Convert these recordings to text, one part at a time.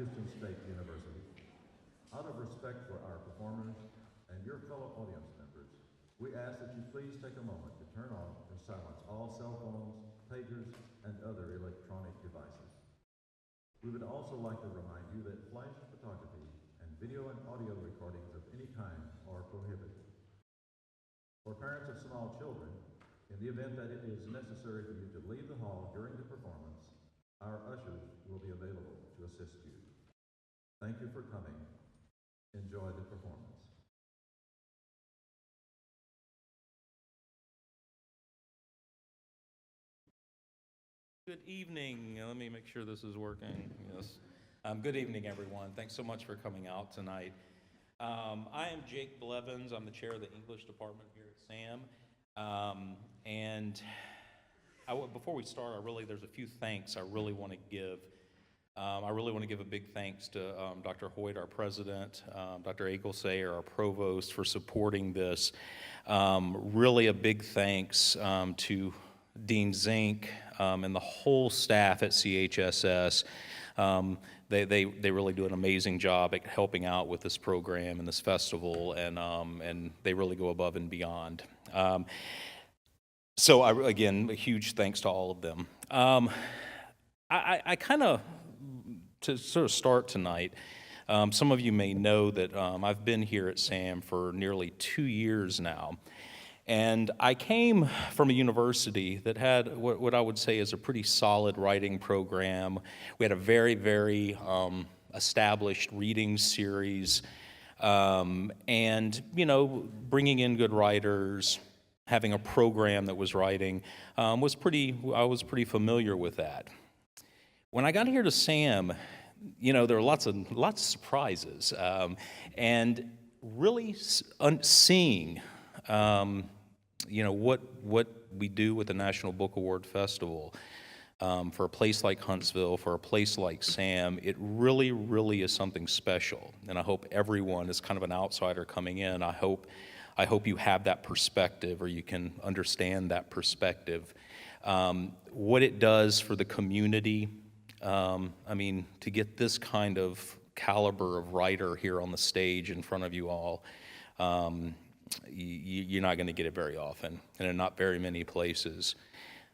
Houston State University. Out of respect for our performers and your fellow audience members, we ask that you please take a moment to turn off or silence all cell phones, pagers, and other electronic devices. We would also like to remind you that flash photography and video and audio recordings of any kind are prohibited. For parents of small children, in the event that it is necessary for you to leave the hall during the performance, our ushers will be available to assist you. Thank you for coming. Enjoy the performance. Good evening. Let me make sure this is working. Yes. Good evening, everyone. Thanks so much for coming out tonight. I am Jake Blevins. I'm the chair of the English department here at SAM. Before we start, there's a few thanks I really want to give. I really want to give a big thanks to Dr. Hoyt, our president, Dr. Agelsayer, our provost, for supporting this. Really a big thanks to Dean Zink and the whole staff at CHSS. They really do an amazing job at helping out with this program and this festival, and they really go above and beyond. Again, a huge thanks to all of them. I kind of, to sort of start tonight, some of you may know that I've been here at SAM for nearly 2 years now. And I came from a university that had what I would say is a pretty solid writing program. We had a very, very established reading series, and, bringing in good writers, having a program that was writing, I was pretty familiar with that. When I got here to SAM, there were lots of surprises, and really seeing what we do with the National Book Award Festival, for a place like Huntsville, for a place like SAM, it really, really is something special. And I hope everyone, is kind of an outsider coming in, I hope you have that perspective, or you can understand that perspective. What it does for the community, to get this kind of caliber of writer here on the stage in front of you all, you're not going to get it very often, and in not very many places.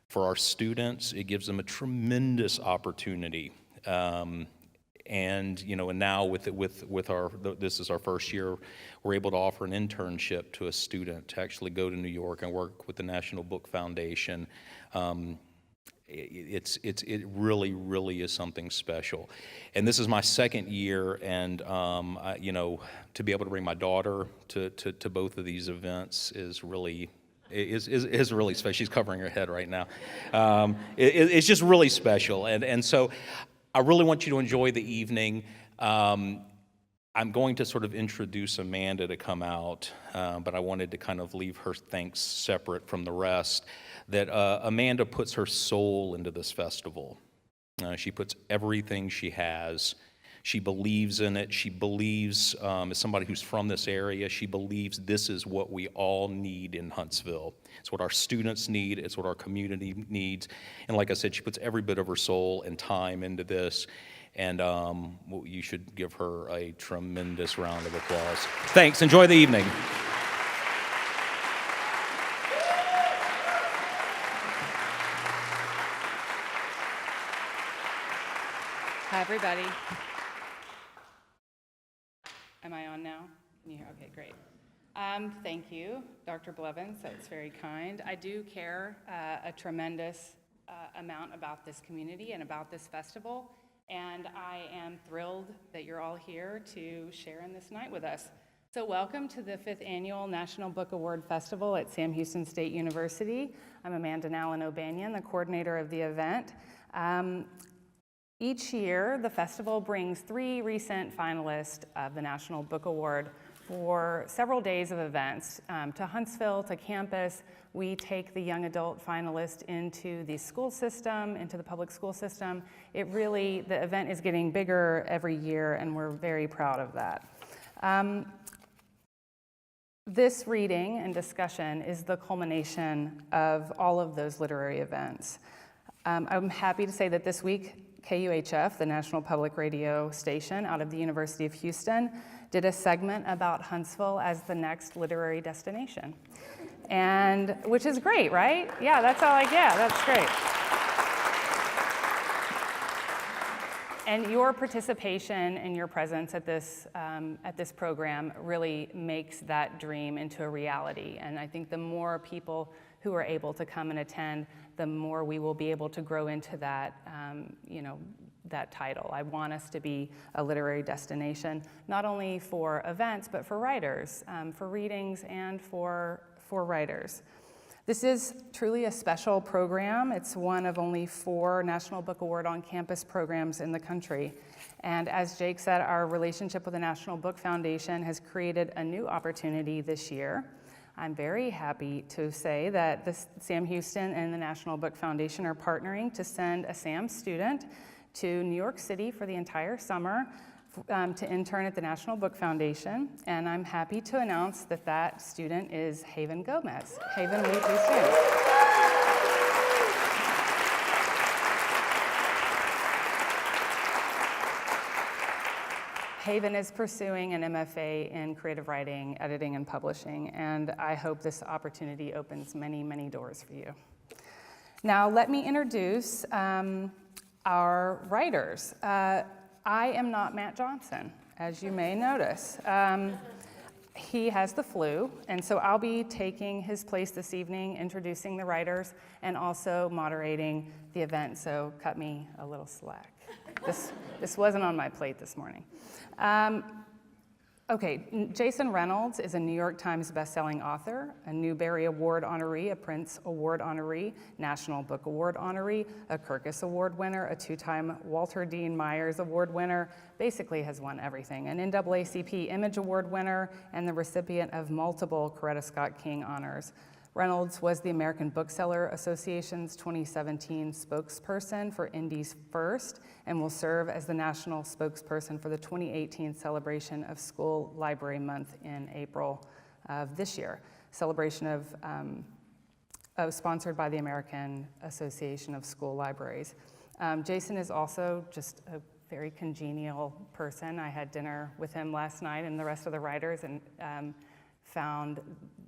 For our students, it gives them a tremendous opportunity, and now with our, this is our first year, we're able to offer an internship to a student to actually go to New York and work with the National Book Foundation. It really, really is something special. And this is my second year, and to be able to bring my daughter to both of these events is really special. She's covering her head right now. It's just really special, and so I really want you to enjoy the evening. I'm going to sort of introduce Amanda to come out, but I wanted to kind of leave her thanks separate from the rest. That Amanda puts her soul into this festival. She puts everything she has. She believes in it. She believes, as somebody who's from this area, she believes this is what we all need in Huntsville. It's what our students need. It's what our community needs. And like I said, she puts every bit of her soul and time into this. And you should give her a tremendous round of applause. Thanks. Enjoy the evening. Hi, everybody. Am I on now? Can you hear? Okay, great. Thank you, Dr. Blevins. That's very kind. I do care a tremendous amount about this community and about this festival, and I am thrilled that you're all here to share in this night with us. So welcome to the 5th Annual National Book Award Festival at Sam Houston State University. I'm Amanda Nallen O'Banion, the coordinator of the event. Each year, the festival brings 3 recent finalists of the National Book Award for several days of events. To Huntsville, to campus, we take the young adult finalist into the school system, into the public school system. The event is getting bigger every year, and we're very proud of that. This reading and discussion is the culmination of all of those literary events. I'm happy to say that this week, KUHF, the National Public Radio station out of the University of Houston, did a segment about Huntsville as the next literary destination. And, which is great, right? Yeah, that's great. And your participation and your presence at this program really makes that dream into a reality. And I think the more people who are able to come and attend, the more we will be able to grow into that, that title. I want us to be a literary destination, not only for events, but for writers, for readings, and for writers. This is truly a special program. It's one of only 4 National Book Award on-campus programs in the country. And as Jake said, our relationship with the National Book Foundation has created a new opportunity this year. I'm very happy to say that the Sam Houston and the National Book Foundation are partnering to send a Sam student to New York City for the entire summer to intern at the National Book Foundation, and I'm happy to announce that that student is Haven Gomez. Haven, will you please stand? Haven is pursuing an MFA in creative writing, editing, and publishing, and I hope this opportunity opens many, many doors for you. Now, let me introduce our writers. I am not Matt Johnson, as you may notice. He has the flu, and so I'll be taking his place this evening, introducing the writers, and also moderating the event, so cut me a little slack. This wasn't on my plate this morning. Okay, Jason Reynolds is a New York Times bestselling author, a Newbery Award honoree, a Prince Award honoree, National Book Award honoree, a Kirkus Award winner, a 2-time Walter Dean Myers Award winner, basically has won everything, an NAACP Image Award winner, and the recipient of multiple Coretta Scott King honors. Reynolds was the American Bookseller Association's 2017 spokesperson for Indies First and will serve as the national spokesperson for the 2018 celebration of School Library Month in April of this year. Celebration sponsored by the American Association of School Libraries. Jason is also just a very congenial person. I had dinner with him last night and the rest of the writers, and found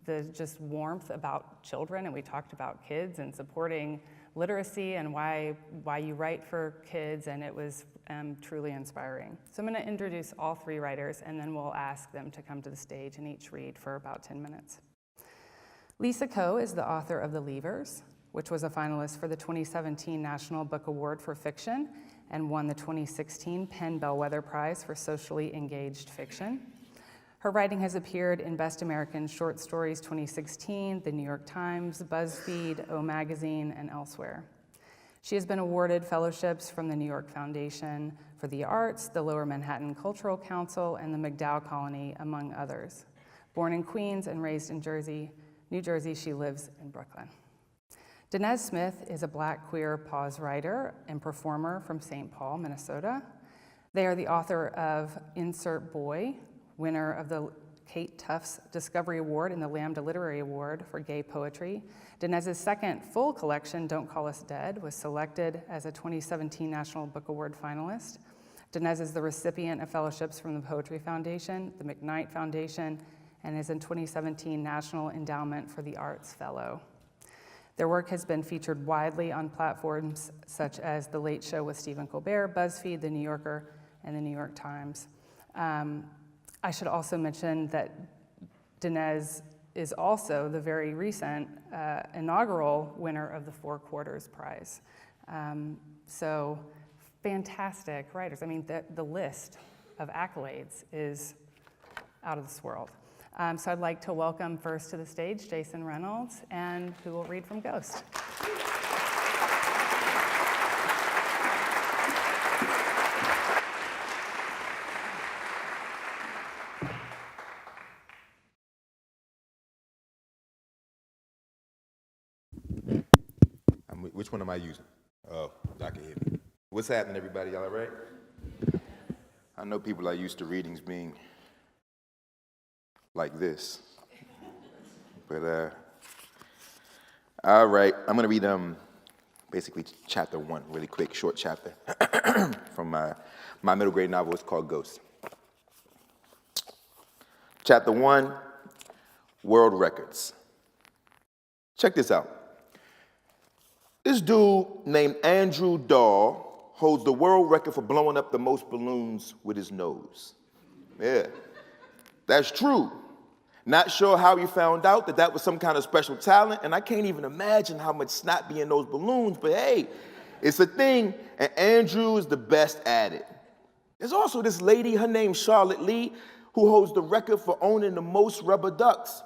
the just warmth about children, and we talked about kids and supporting literacy and why you write for kids, and it was truly inspiring. So I'm going to introduce all 3 writers, and then we'll ask them to come to the stage and each read for about 10 minutes. Lisa Coe is the author of The Leavers, which was a finalist for the 2017 National Book Award for Fiction and won the 2016 Penn Bellwether Prize for Socially Engaged Fiction. Her writing has appeared in Best American Short Stories 2016, The New York Times, BuzzFeed, O Magazine, and elsewhere. She has been awarded fellowships from the New York Foundation for the Arts, the Lower Manhattan Cultural Council, and the MacDowell Colony, among others. Born in Queens and raised in New Jersey, she lives in Brooklyn. Danez Smith is a Black queer pause writer and performer from St. Paul, Minnesota. They are the author of Insert Boy, winner of the Kate Tufts Discovery Award and the Lambda Literary Award for gay poetry. Danez's second full collection, Don't Call Us Dead, was selected as a 2017 National Book Award finalist. Danez is the recipient of fellowships from the Poetry Foundation, the McKnight Foundation, and is a 2017 National Endowment for the Arts Fellow. Their work has been featured widely on platforms such as The Late Show with Stephen Colbert, BuzzFeed, The New Yorker, and The New York Times. I should also mention that Danez is also the very recent inaugural winner of the 4 Quarters Prize. So fantastic writers. I mean, the list of accolades is out of this world. So I'd like to welcome first to the stage Jason Reynolds, and who will read from Ghost. Which one am I using? Oh, I can hear me. What's happening, everybody? Y'all all right? I know people are used to readings being like this. But, all right, I'm going to read basically chapter 1, really quick, short chapter from my middle grade novel. It's called Ghost. Chapter 1, World Records. Check this out. This dude named Andrew Dahl holds the world record for blowing up the most balloons with his nose. Yeah, that's true. Not sure how he found out that was some kind of special talent, and I can't even imagine how much snot be in those balloons, but hey, it's a thing, and Andrew is the best at it. There's also this lady, her name's Charlotte Lee, who holds the record for owning the most rubber ducks.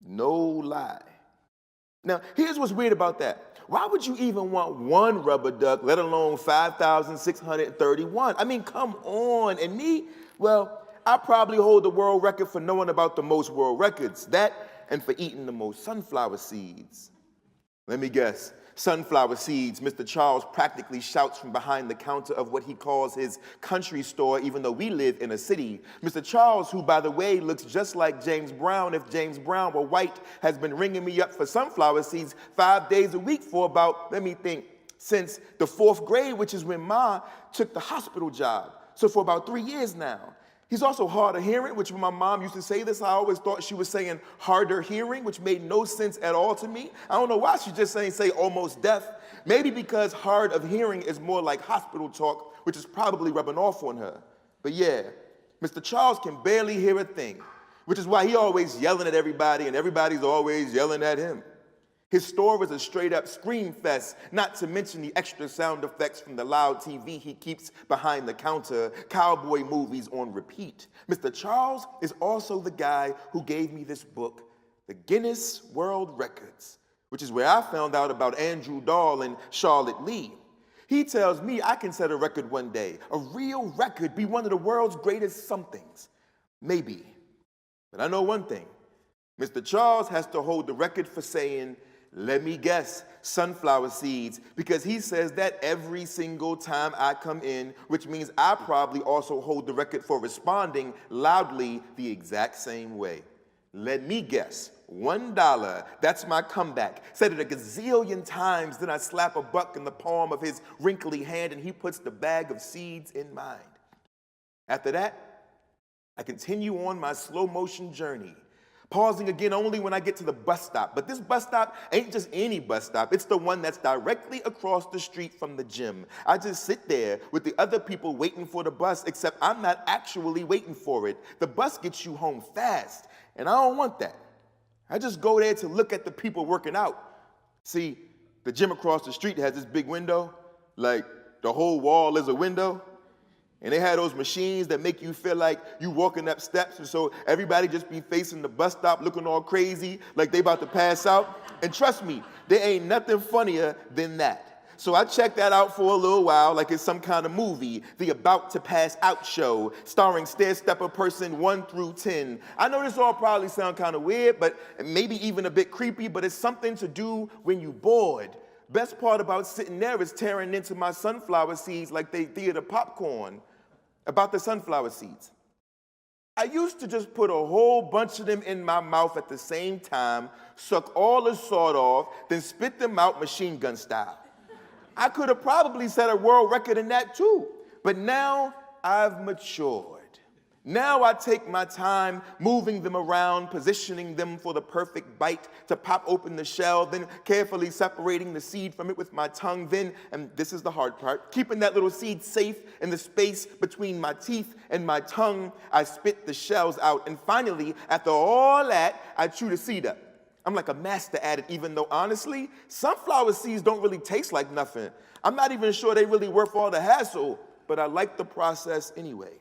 No lie. Now, here's what's weird about that. Why would you even want one rubber duck, let alone 5,631? I mean, come on. And me, well, I probably hold the world record for knowing about the most world records. That and for eating the most sunflower seeds. Let me guess. Sunflower seeds, Mr. Charles practically shouts from behind the counter of what he calls his country store, even though we live in a city. Mr. Charles, who, by the way, looks just like James Brown if James Brown were white, has been ringing me up for sunflower seeds 5 days a week for about, let me think, since the 4th grade, which is when Ma took the hospital job. So for about 3 years now. He's also hard of hearing, which when my mom used to say this, I always thought she was saying harder hearing, which made no sense at all to me. I don't know why she just say almost deaf. Maybe because hard of hearing is more like hospital talk, which is probably rubbing off on her. But yeah, Mr. Charles can barely hear a thing, which is why he always yelling at everybody and everybody's always yelling at him. His store is a straight-up scream fest, not to mention the extra sound effects from the loud TV he keeps behind the counter, cowboy movies on repeat. Mr. Charles is also the guy who gave me this book, The Guinness World Records, which is where I found out about Andrew Dahl and Charlotte Lee. He tells me I can set a record one day, a real record, be one of the world's greatest somethings. Maybe. But I know one thing. Mr. Charles has to hold the record for saying, let me guess, sunflower seeds, because he says that every single time I come in, which means I probably also hold the record for responding loudly the exact same way. Let me guess, $1, that's my comeback. Said it a gazillion times, then I slap a buck in the palm of his wrinkly hand and he puts the bag of seeds in mine. After that, I continue on my slow motion journey, pausing again only when I get to the bus stop. But this bus stop ain't just any bus stop. It's the one that's directly across the street from the gym. I just sit there with the other people waiting for the bus, except I'm not actually waiting for it. The bus gets you home fast, and I don't want that. I just go there to look at the people working out. See, the gym across the street has this big window, like the whole wall is a window. And they had those machines that make you feel like you walking up steps, and so everybody just be facing the bus stop looking all crazy, like they about to pass out. And trust me, there ain't nothing funnier than that. So I checked that out for a little while, like it's some kind of movie, the About to Pass Out show, starring stair-stepper person 1 through 10. I know this all probably sound kind of weird, but maybe even a bit creepy, but it's something to do when you bored. Best part about sitting there is tearing into my sunflower seeds like they theater popcorn. About the sunflower seeds. I used to just put a whole bunch of them in my mouth at the same time, suck all the salt off, then spit them out machine gun style. I could have probably set a world record in that too, but now I've matured. Now I take my time moving them around, positioning them for the perfect bite to pop open the shell, then carefully separating the seed from it with my tongue, then, and this is the hard part, keeping that little seed safe in the space between my teeth and my tongue, I spit the shells out, and finally, after all that, I chew the seed up. I'm like a master at it, even though honestly, sunflower seeds don't really taste like nothing. I'm not even sure they really worth all the hassle, but I like the process anyway.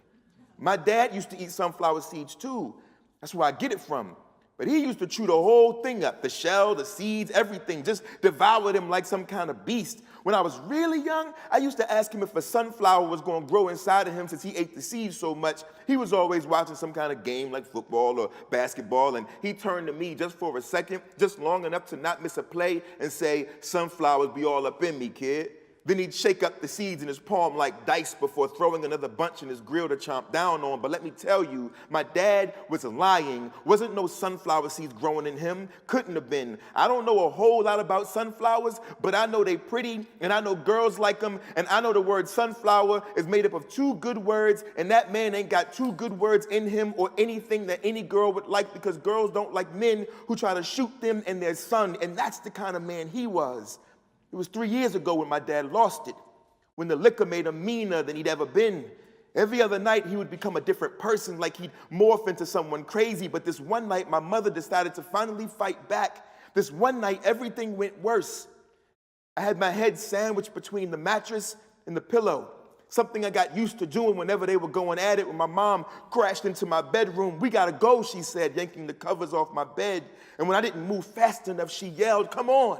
My dad used to eat sunflower seeds too. That's where I get it from. But he used to chew the whole thing up, the shell, the seeds, everything, just devour them like some kind of beast. When I was really young, I used to ask him if a sunflower was going to grow inside of him since he ate the seeds so much. He was always watching some kind of game like football or basketball, and he turned to me just for a second, just long enough to not miss a play, and say, "Sunflowers be all up in me, kid." Then he'd shake up the seeds in his palm like dice before throwing another bunch in his grill to chomp down on. But let me tell you, my dad was lying. Wasn't no sunflower seeds growing in him. Couldn't have been. I don't know a whole lot about sunflowers, but I know they pretty, and I know girls like them, and I know the word sunflower is made up of 2 good words, and that man ain't got 2 good words in him or anything that any girl would like, because girls don't like men who try to shoot them and their son, and that's the kind of man he was. It was 3 years ago when my dad lost it, when the liquor made him meaner than he'd ever been. Every other night, he would become a different person, like he'd morph into someone crazy. But this one night, my mother decided to finally fight back. This one night, everything went worse. I had my head sandwiched between the mattress and the pillow, something I got used to doing whenever they were going at it. When my mom crashed into my bedroom, "We gotta go," she said, yanking the covers off my bed. And when I didn't move fast enough, she yelled, "Come on."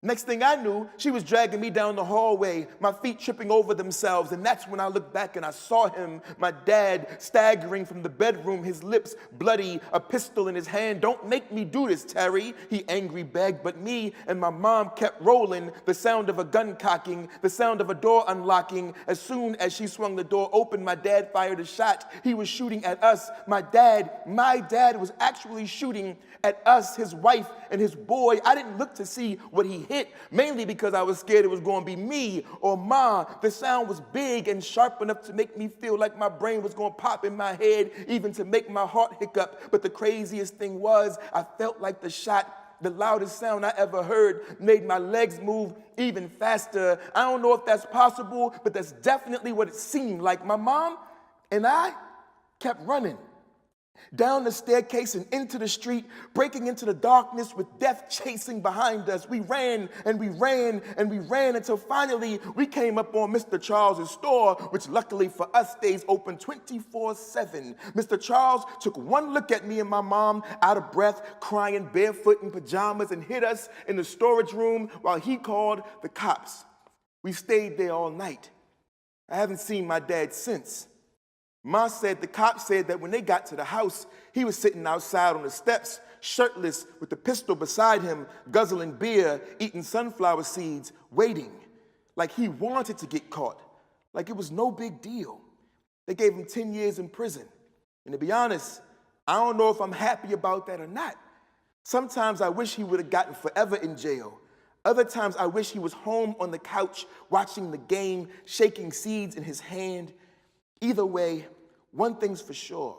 Next thing I knew, she was dragging me down the hallway, my feet tripping over themselves, and that's when I looked back and I saw him, my dad, staggering from the bedroom, his lips bloody, a pistol in his hand. "Don't make me do this, Terry," he angry begged, but me and my mom kept rolling, the sound of a gun cocking, the sound of a door unlocking. As soon as she swung the door open, my dad fired a shot. He was shooting at us. My dad was actually shooting at us, his wife, and his boy. I didn't look to see what he hit, mainly because I was scared it was going to be me or Ma. The sound was big and sharp enough to make me feel like my brain was going to pop in my head, even to make my heart hiccup. But the craziest thing was, I felt like the shot, the loudest sound I ever heard, made my legs move even faster. I don't know if that's possible, but that's definitely what it seemed like. My mom and I kept running down the staircase and into the street, breaking into the darkness with death chasing behind us. We ran and we ran and we ran until finally we came up on Mr. Charles's store, which luckily for us stays open 24/7. Mr. Charles took one look at me and my mom, out of breath, crying, barefoot in pajamas, and hid us in the storage room while he called the cops. We stayed there all night. I haven't seen my dad since. Ma said the cops said that when they got to the house, he was sitting outside on the steps, shirtless, with the pistol beside him, guzzling beer, eating sunflower seeds, waiting, like he wanted to get caught, like it was no big deal. They gave him 10 years in prison. And to be honest, I don't know if I'm happy about that or not. Sometimes I wish he would have gotten forever in jail. Other times I wish he was home on the couch, watching the game, shaking seeds in his hand. Either way, one thing's for sure.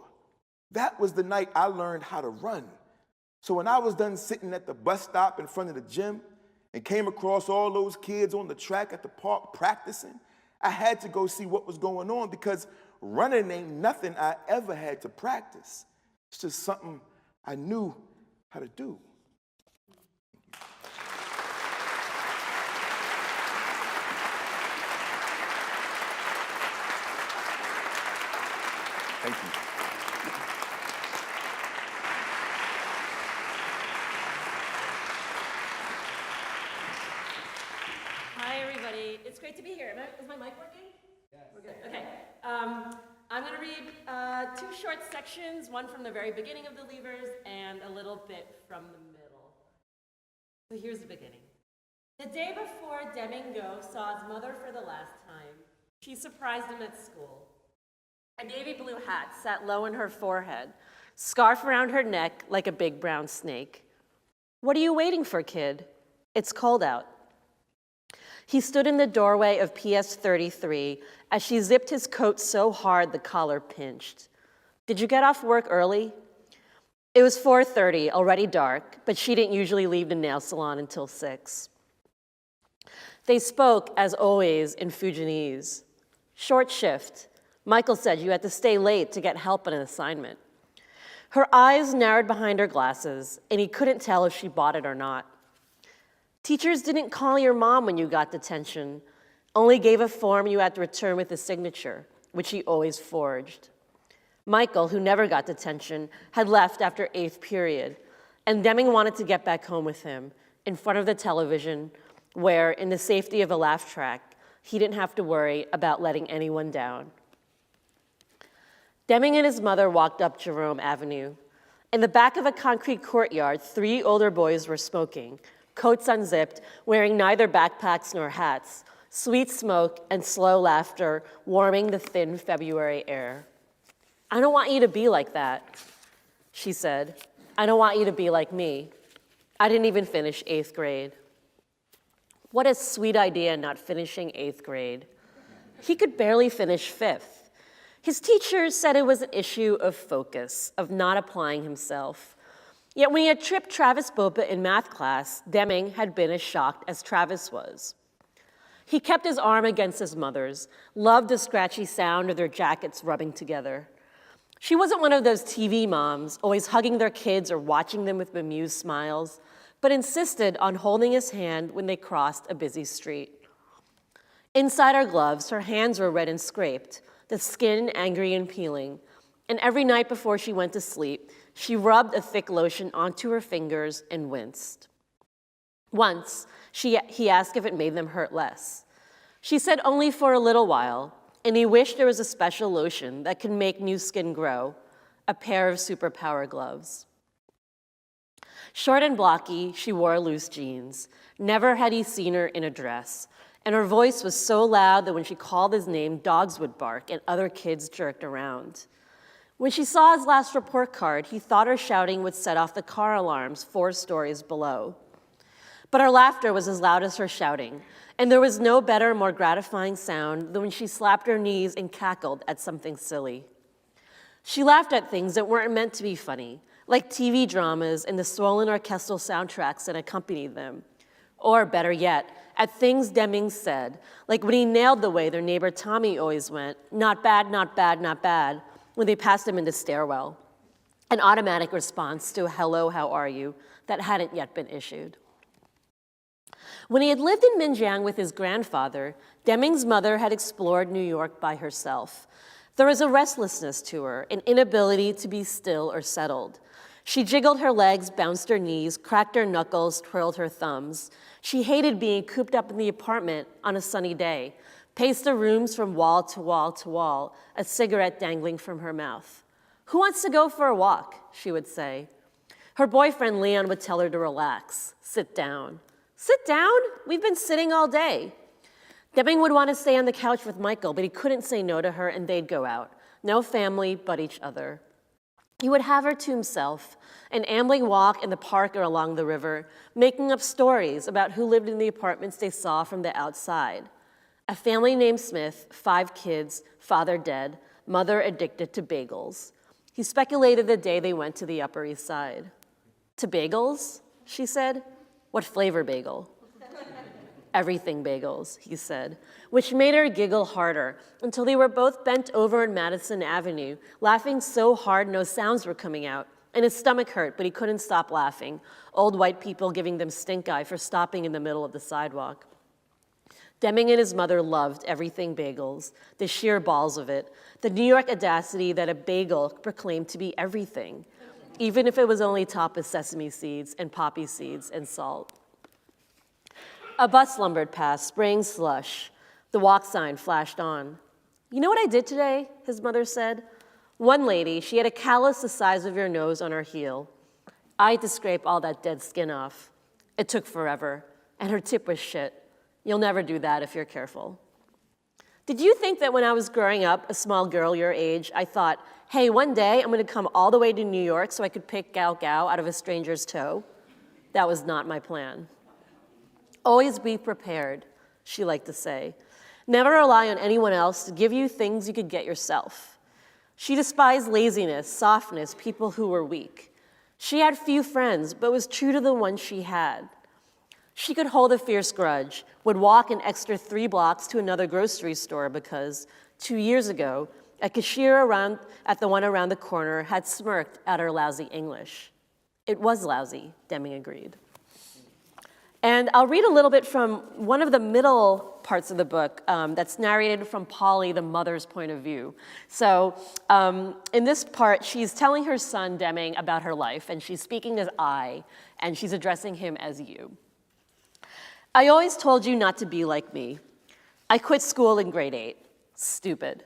That was the night I learned how to run. So when I was done sitting at the bus stop in front of the gym and came across all those kids on the track at the park practicing, I had to go see what was going on, because running ain't nothing I ever had to practice. It's just something I knew how to do. Thank you. Hi, everybody. It's great to be here. Is my mic working? Yes. We're good. Okay. I'm going to read 2 short sections, one from the very beginning of the Leavers and a little bit from the middle. So here's the beginning. The day before Demingo saw his mother for the last time, she surprised him at school. A navy blue hat sat low on her forehead, scarf around her neck like a big brown snake. "What are you waiting for, kid? It's cold out." He stood in the doorway of PS 33 as she zipped his coat so hard the collar pinched. "Did you get off work early?" It was 4:30, already dark, but she didn't usually leave the nail salon until 6. They spoke, as always, in Fujianese. "Short shift. Michael said you had to stay late to get help on an assignment." Her eyes narrowed behind her glasses, and he couldn't tell if she bought it or not. "Teachers didn't call your mom when you got detention, only gave a form you had to return with a signature, which he always forged." Michael, who never got detention, had left after 8th period, and Deming wanted to get back home with him, in front of the television, where, in the safety of a laugh track, he didn't have to worry about letting anyone down. Deming and his mother walked up Jerome Avenue. In the back of a concrete courtyard, 3 older boys were smoking, coats unzipped, wearing neither backpacks nor hats, sweet smoke and slow laughter warming the thin February air. "I don't want you to be like that," she said. "I don't want you to be like me. I didn't even finish 8th grade." What a sweet idea, not finishing 8th grade. He could barely finish 5th. His teachers said it was an issue of focus, of not applying himself. Yet when he had tripped Travis Bopa in math class, Deming had been as shocked as Travis was. He kept his arm against his mother's, loved the scratchy sound of their jackets rubbing together. She wasn't one of those TV moms, always hugging their kids or watching them with bemused smiles, but insisted on holding his hand when they crossed a busy street. Inside her gloves, her hands were red and scraped, the skin angry and peeling, and every night before she went to sleep, she rubbed a thick lotion onto her fingers and winced. Once, he asked if it made them hurt less. She said only for a little while, and he wished there was a special lotion that could make new skin grow, a pair of superpower gloves. Short and blocky, she wore loose jeans. Never had he seen her in a dress, and her voice was so loud that when she called his name, dogs would bark and other kids jerked around. When she saw his last report card, he thought her shouting would set off the car alarms 4 stories below. But her laughter was as loud as her shouting, and there was no better, more gratifying sound than when she slapped her knees and cackled at something silly. She laughed at things that weren't meant to be funny, like TV dramas and the swollen orchestral soundtracks that accompanied them. Or better yet, at things Deming said, like when he nailed the way their neighbor Tommy always went, "Not bad, not bad, not bad," when they passed him in the stairwell, an automatic response to a "hello, how are you" that hadn't yet been issued. When he had lived in Minjiang with his grandfather, Deming's mother had explored New York by herself. There was a restlessness to her, an inability to be still or settled. She jiggled her legs, bounced her knees, cracked her knuckles, twirled her thumbs. She hated being cooped up in the apartment on a sunny day, paced the rooms from wall to wall to wall, a cigarette dangling from her mouth. "Who wants to go for a walk?" she would say. Her boyfriend Leon would tell her to relax, sit down. "Sit down? We've been sitting all day." Deming would want to stay on the couch with Michael, but he couldn't say no to her and they'd go out. No family but each other. He would have her to himself, an ambling walk in the park or along the river, making up stories about who lived in the apartments they saw from the outside. A family named Smith, 5 kids, father dead, mother addicted to bagels. He speculated the day they went to the Upper East Side. "To bagels?" she said. "What flavor bagel?" "Everything bagels," he said, which made her giggle harder until they were both bent over in Madison Avenue, laughing so hard no sounds were coming out, and his stomach hurt, but he couldn't stop laughing, old white people giving them stink eye for stopping in the middle of the sidewalk. Deming and his mother loved everything bagels, the sheer balls of it, the New York audacity that a bagel proclaimed to be everything, even if it was only topped with sesame seeds and poppy seeds and salt. A bus lumbered past, spraying slush. The walk sign flashed on. "You know what I did today?" his mother said. One lady, she had a callus the size of your nose on her heel. I had to scrape all that dead skin off. It took forever, and her tip was shit. You'll never do that if you're careful. Did you think that when I was growing up, a small girl your age, I thought, hey, one day I'm gonna come all the way to New York so I could pick Gao Gao out of a stranger's toe? That was not my plan. Always be prepared, she liked to say. Never rely on anyone else to give you things you could get yourself. She despised laziness, softness, people who were weak. She had few friends, but was true to the ones she had. She could hold a fierce grudge, would walk an extra 3 blocks to another grocery store because 2 years ago, a cashier at the one around the corner had smirked at her lousy English. It was lousy, Deming agreed. And I'll read a little bit from one of the middle parts of the book that's narrated from Polly, the mother's point of view. So in this part, she's telling her son, Deming, about her life, and she's speaking as I, and she's addressing him as you. I always told you not to be like me. I quit school in grade 8. Stupid.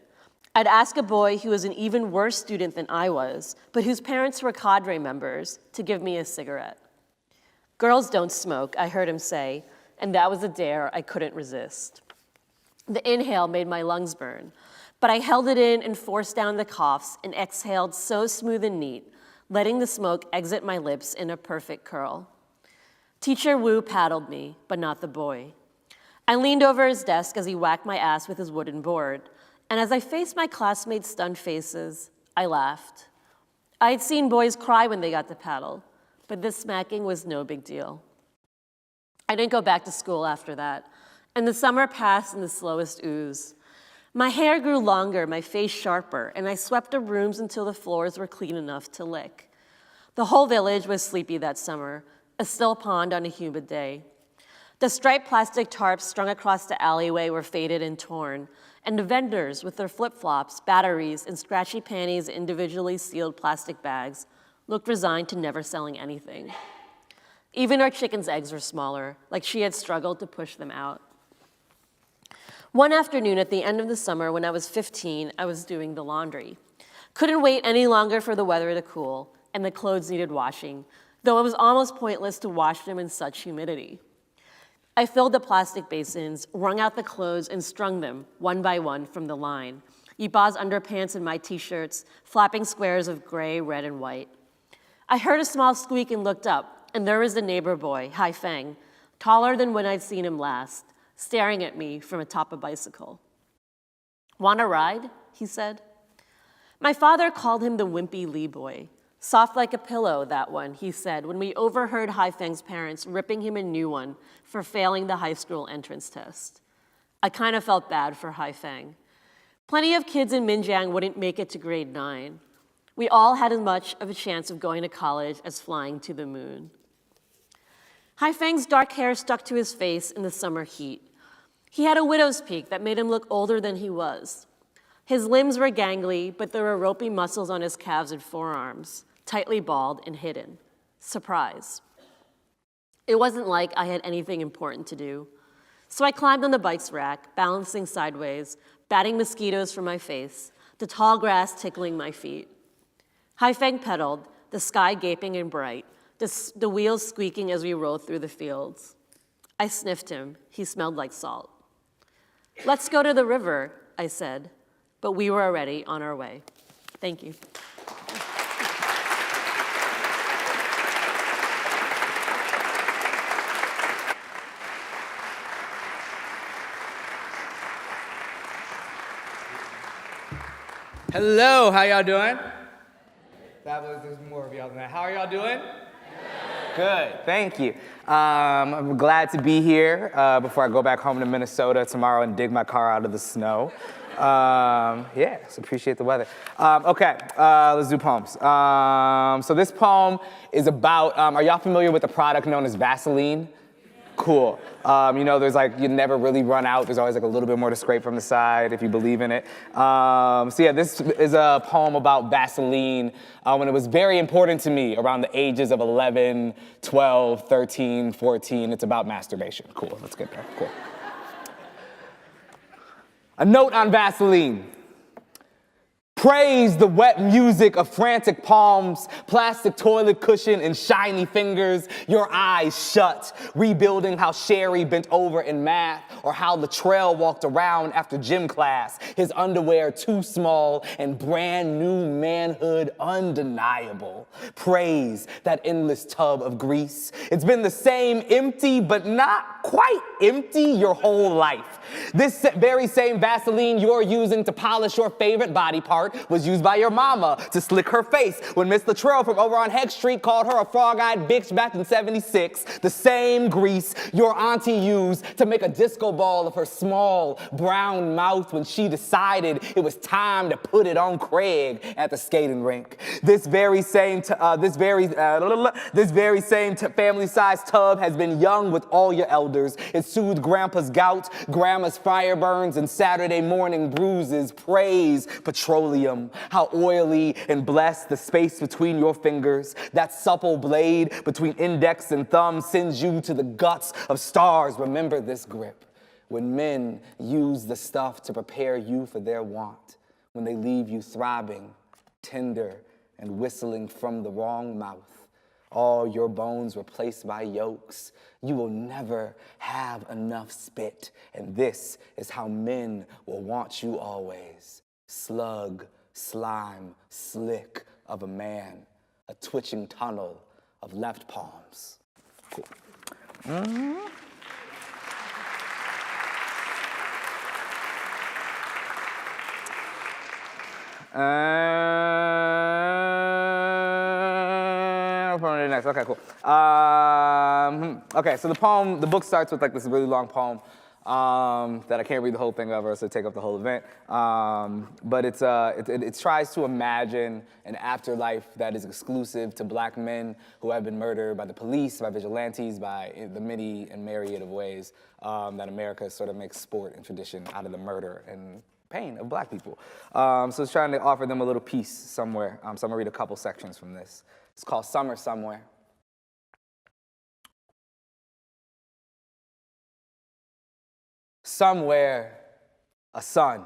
I'd ask a boy who was an even worse student than I was, but whose parents were cadre members, to give me a cigarette. Girls don't smoke, I heard him say, and that was a dare I couldn't resist. The inhale made my lungs burn, but I held it in and forced down the coughs and exhaled so smooth and neat, letting the smoke exit my lips in a perfect curl. Teacher Wu paddled me, but not the boy. I leaned over his desk as he whacked my ass with his wooden board, and as I faced my classmates' stunned faces, I laughed. I had seen boys cry when they got to paddle, but this smacking was no big deal. I didn't go back to school after that, and the summer passed in the slowest ooze. My hair grew longer, my face sharper, and I swept the rooms until the floors were clean enough to lick. The whole village was sleepy that summer, a still pond on a humid day. The striped plastic tarps strung across the alleyway were faded and torn, and the vendors with their flip-flops, batteries, and scratchy panties in individually sealed plastic bags looked resigned to never selling anything. Even our chicken's eggs were smaller, like she had struggled to push them out. One afternoon at the end of the summer when I was 15, I was doing the laundry. Couldn't wait any longer for the weather to cool, and the clothes needed washing, though it was almost pointless to wash them in such humidity. I filled the plastic basins, wrung out the clothes, and strung them, one by one, from the line. Yipa's underpants and my t-shirts, flapping squares of gray, red, and white. I heard a small squeak and looked up, and there was the neighbor boy, Hai Feng, taller than when I'd seen him last, staring at me from atop a bicycle. "Want a ride?" he said. My father called him the wimpy Lee boy. "Soft like a pillow, that one," he said, when we overheard Hai Feng's parents ripping him a new one for failing the high school entrance test. I kind of felt bad for Hai Feng. Plenty of kids in Minjiang wouldn't make it to grade 9. We all had as much of a chance of going to college as flying to the moon. Hai Feng's dark hair stuck to his face in the summer heat. He had a widow's peak that made him look older than he was. His limbs were gangly, but there were ropey muscles on his calves and forearms, tightly balled and hidden. Surprise. It wasn't like I had anything important to do. So I climbed on the bike's rack, balancing sideways, batting mosquitoes from my face, the tall grass tickling my feet. Hai Feng pedaled, the sky gaping and bright, the wheels squeaking as we rolled through the fields. I sniffed him. He smelled like salt. "Let's go to the river," I said, but we were already on our way. Thank you. Hello, how y'all doing? There's more of y'all than that. How are y'all doing? Good, thank you. I'm glad to be here before I go back home to Minnesota tomorrow and dig my car out of the snow. Yeah, so appreciate the weather. Okay, let's do poems. So this poem is about, are y'all familiar with the product known as Vaseline? Cool. You know, there's like, you never really run out. There's always like a little bit more to scrape from the side if you believe in it. So yeah, this is a poem about Vaseline when it was very important to me around the ages of 11, 12, 13, 14. It's about masturbation. Cool, let's get there, cool. A note on Vaseline. Praise the wet music of frantic palms, plastic toilet cushion, and shiny fingers, your eyes shut, rebuilding how Sherry bent over in math, or how Latrell walked around after gym class, his underwear too small and brand new manhood undeniable. Praise that endless tub of grease. It's been the same empty, but not quite empty your whole life. This very same Vaseline you're using to polish your favorite body part was used by your mama to slick her face when Miss Latrell from over on Heck Street called her a frog-eyed bitch back in '76. The same grease your auntie used to make a disco ball of her small brown mouth when she decided it was time to put it on Craig at the skating rink. This very same family-sized tub has been young with all your elders. It soothed Grandpa's gout, Grandma's fire burns, and Saturday morning bruises. Praise petroleum, how oily and blessed the space between your fingers. That supple blade between index and thumb sends you to the guts of stars. Remember this grip. When men use the stuff to prepare you for their want, when they leave you throbbing, tender, and whistling from the wrong mouth. All your bones replaced by yolks. You will never have enough spit, and this is how men will want you always. Slug, slime, slick of a man, a twitching tunnel of left palms. Cool. Next. Okay, cool. Okay, so the book starts with like this really long poem that I can't read the whole thing of, or so take up the whole event. But it tries to imagine an afterlife that is exclusive to black men who have been murdered by the police, by vigilantes, by the many and myriad of ways that America sort of makes sport and tradition out of the murder and pain of black people. So it's trying to offer them a little peace somewhere. So I'm gonna read a couple sections from this. It's called Summer Somewhere. Somewhere, a sun.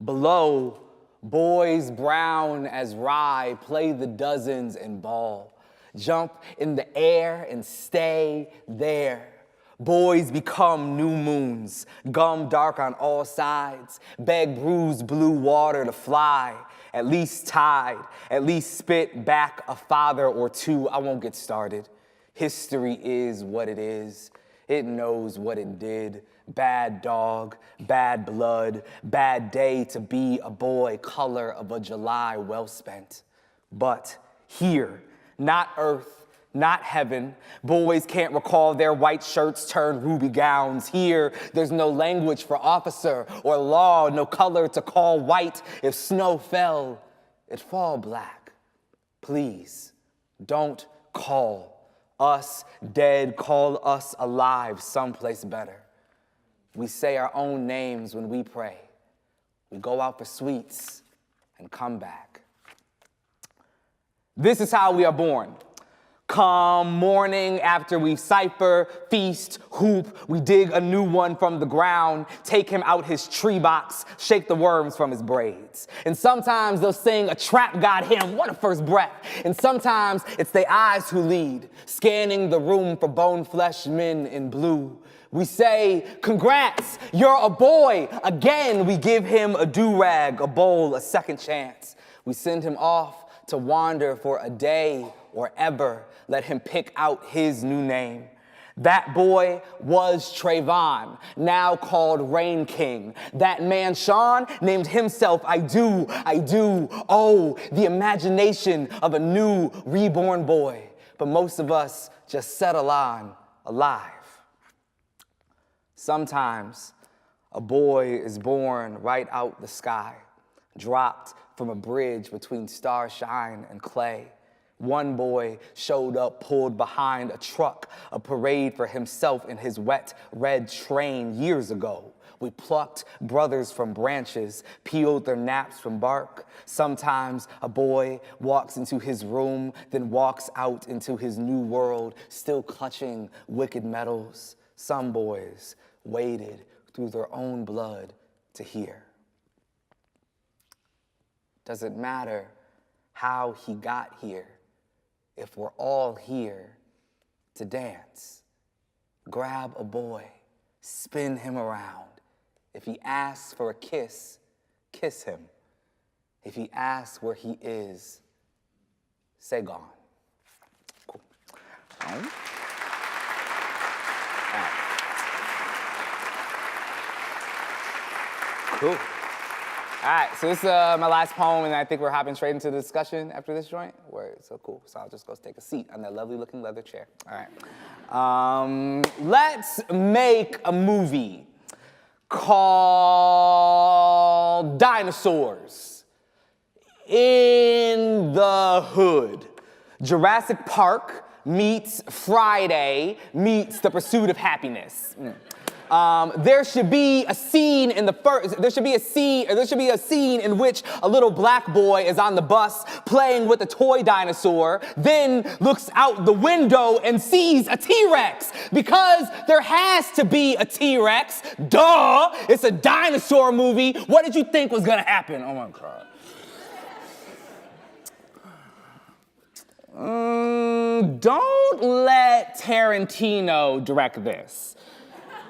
Below, boys brown as rye play the dozens and ball. Jump in the air and stay there. Boys become new moons, gum dark on all sides, beg bruised blue water to fly, at least tide, at least spit back a father or two. I won't get started. History is what it is. It knows what it did. Bad dog, bad blood, bad day to be a boy, color of a July well spent. But here, not earth, not heaven. Boys can't recall their white shirts turned ruby gowns. Here, there's no language for officer or law, no color to call white. If snow fell, it'd fall black. Please, don't call us dead, call us alive someplace better. We say our own names when we pray. We go out for sweets and come back. This is how we are born. Come morning after we cipher, feast, hoop, we dig a new one from the ground, take him out his tree box, shake the worms from his braids. And sometimes they'll sing a trap got him, what a first breath. And sometimes it's the eyes who lead, scanning the room for bone flesh men in blue. We say, congrats, you're a boy. Again, we give him a do-rag, a bowl, a second chance. We send him off to wander for a day or ever. Let him pick out his new name. That boy was Trayvon, now called Rain King. That man, Sean, named himself I Do. Oh, the imagination of a new reborn boy. But most of us just settle on alive. Sometimes a boy is born right out the sky, dropped from a bridge between starshine and clay. One boy showed up pulled behind a truck, a parade for himself in his wet red train years ago. We plucked brothers from branches, peeled their naps from bark. Sometimes a boy walks into his room, then walks out into his new world, still clutching wicked metals. Some boys waded through their own blood to hear. Does it matter how he got here if we're all here to dance? Grab a boy, spin him around. If he asks for a kiss, kiss him. If he asks where he is, say gone. Cool. All right. Cool. All right, so this is my last poem, and I think we're hopping straight into the discussion after this joint. Word, so cool. So I'll just go take a seat on that lovely-looking leather chair. All right. Let's make a movie called Dinosaurs in the Hood. Jurassic Park meets Friday meets The Pursuit of Happiness. There should be a scene in which a little black boy is on the bus playing with a toy dinosaur, then looks out the window and sees a T-Rex. Because there has to be a T-Rex. Duh! It's a dinosaur movie. What did you think was gonna happen? Oh my God. Don't let Tarantino direct this.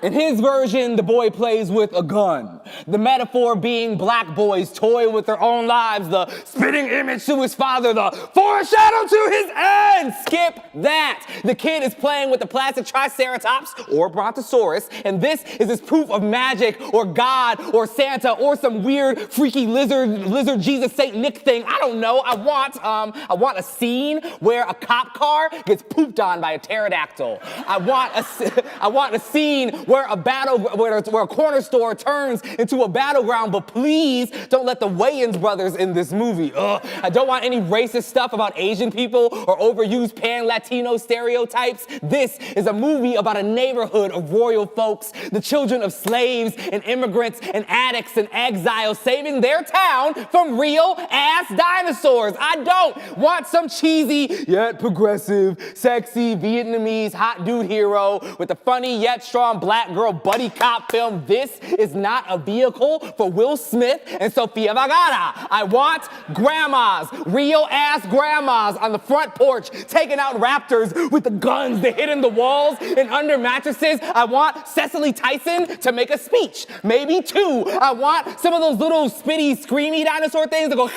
In his version, the boy plays with a gun. The metaphor being black boys toy with their own lives, the spitting image to his father, the foreshadow to his end. Skip that. The kid is playing with the plastic triceratops or brontosaurus, and this is his proof of magic or God or Santa or some weird freaky lizard Jesus Saint Nick thing. I don't know. I want a scene where a cop car gets pooped on by a pterodactyl. I want a scene where a corner store turns into a battleground, but please don't let the Wayans brothers in this movie. I don't want any racist stuff about Asian people or overused pan-Latino stereotypes. This is a movie about a neighborhood of royal folks, the children of slaves and immigrants and addicts and exiles saving their town from real-ass dinosaurs. I don't want some cheesy yet progressive, sexy Vietnamese hot dude hero with a funny yet strong black girl buddy cop film. This is not a vehicle for Will Smith and Sofia Vergara. I want grandmas, real-ass grandmas on the front porch taking out raptors with the guns they hid in the walls and under mattresses. I want Cecily Tyson to make a speech, maybe two. I want some of those little spitty, screamy dinosaur things to go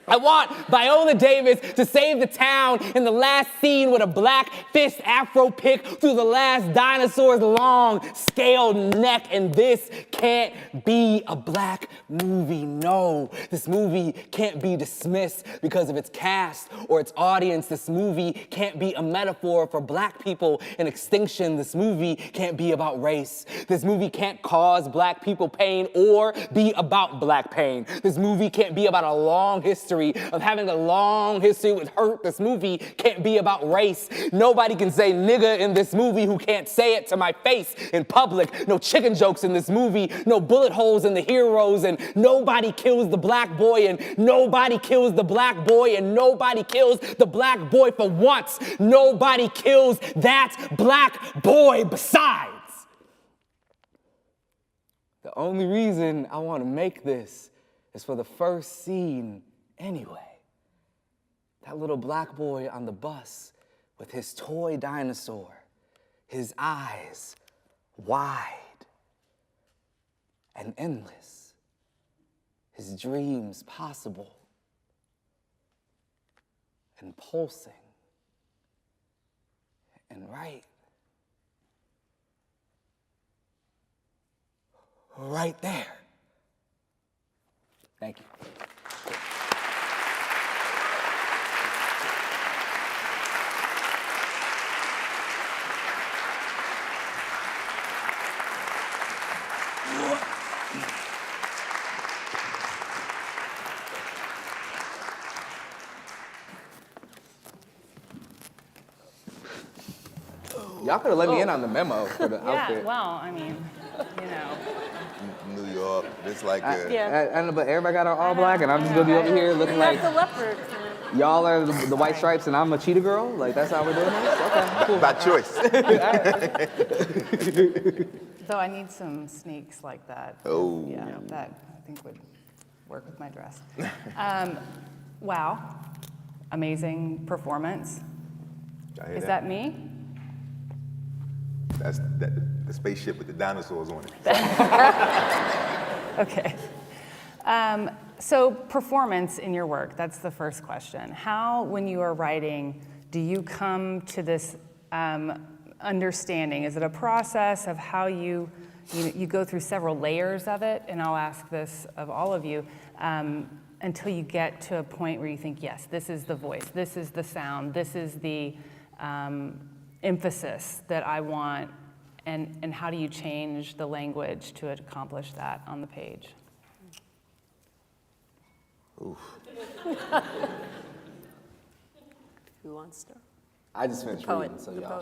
I want Viola Davis to save the town in the last scene with a black fist afro pick through the last dinosaur's long, scaled neck. And this can't be a black movie. No, this movie can't be dismissed because of its cast or its audience. This movie can't be a metaphor for black people in extinction. This movie can't be about race. This movie can't cause black people pain or be about black pain. This movie can't be about a long history of having a long history with hurt. This movie can't be about race. Nobody can say nigga in this movie who can't say it to my face in public. No chicken jokes in this movie. No bullet holes in the heroes. And nobody kills the black boy. And nobody kills the black boy. And nobody kills the black boy for once. Nobody kills that black boy besides. The only reason I want to make this is for the first scene anyway. That little black boy on the bus with his toy dinosaur, his eyes wide and endless, his dreams possible and pulsing and right there. Thank you. Y'all could have let me in on the memo for the outfit. Yeah, well, I mean, you know. New York, it's like a... Yeah. I don't know, but everybody got on all black, and I'm just gonna be over here looking like That's the leopard. y'all are the white stripes, and I'm a cheetah girl. Like that's how we're doing this. Okay, cool. By choice. So I need some sneaks like that. Oh. Yeah, that I think would work with my dress. Wow, amazing performance. Is that me? That's the spaceship with the dinosaurs on it. Okay. So performance in your work, that's the first question. How, when you are writing, do you come to this understanding? Is it a process of how you go through several layers of it? And I'll ask this of all of you, until you get to a point where you think, yes, this is the voice, this is the sound, this is the emphasis that I want, and how do you change the language to accomplish that on the page? Oof. Who wants to? I just finished Poet. reading, so The y'all.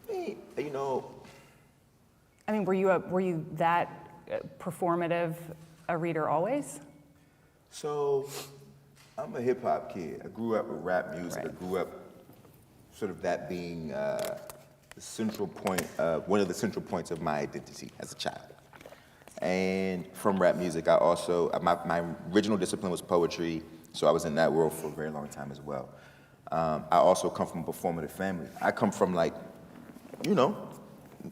poet. You know, I mean, were you that performative a reader always? so I'm a hip hop kid. I grew up with rap music. Right. I grew up sort of that being the central point, one of the central points of my identity as a child. And from rap music, I also, my original discipline was poetry. So I was in that world for a very long time as well. I also come from a performative family. I come from like, you know,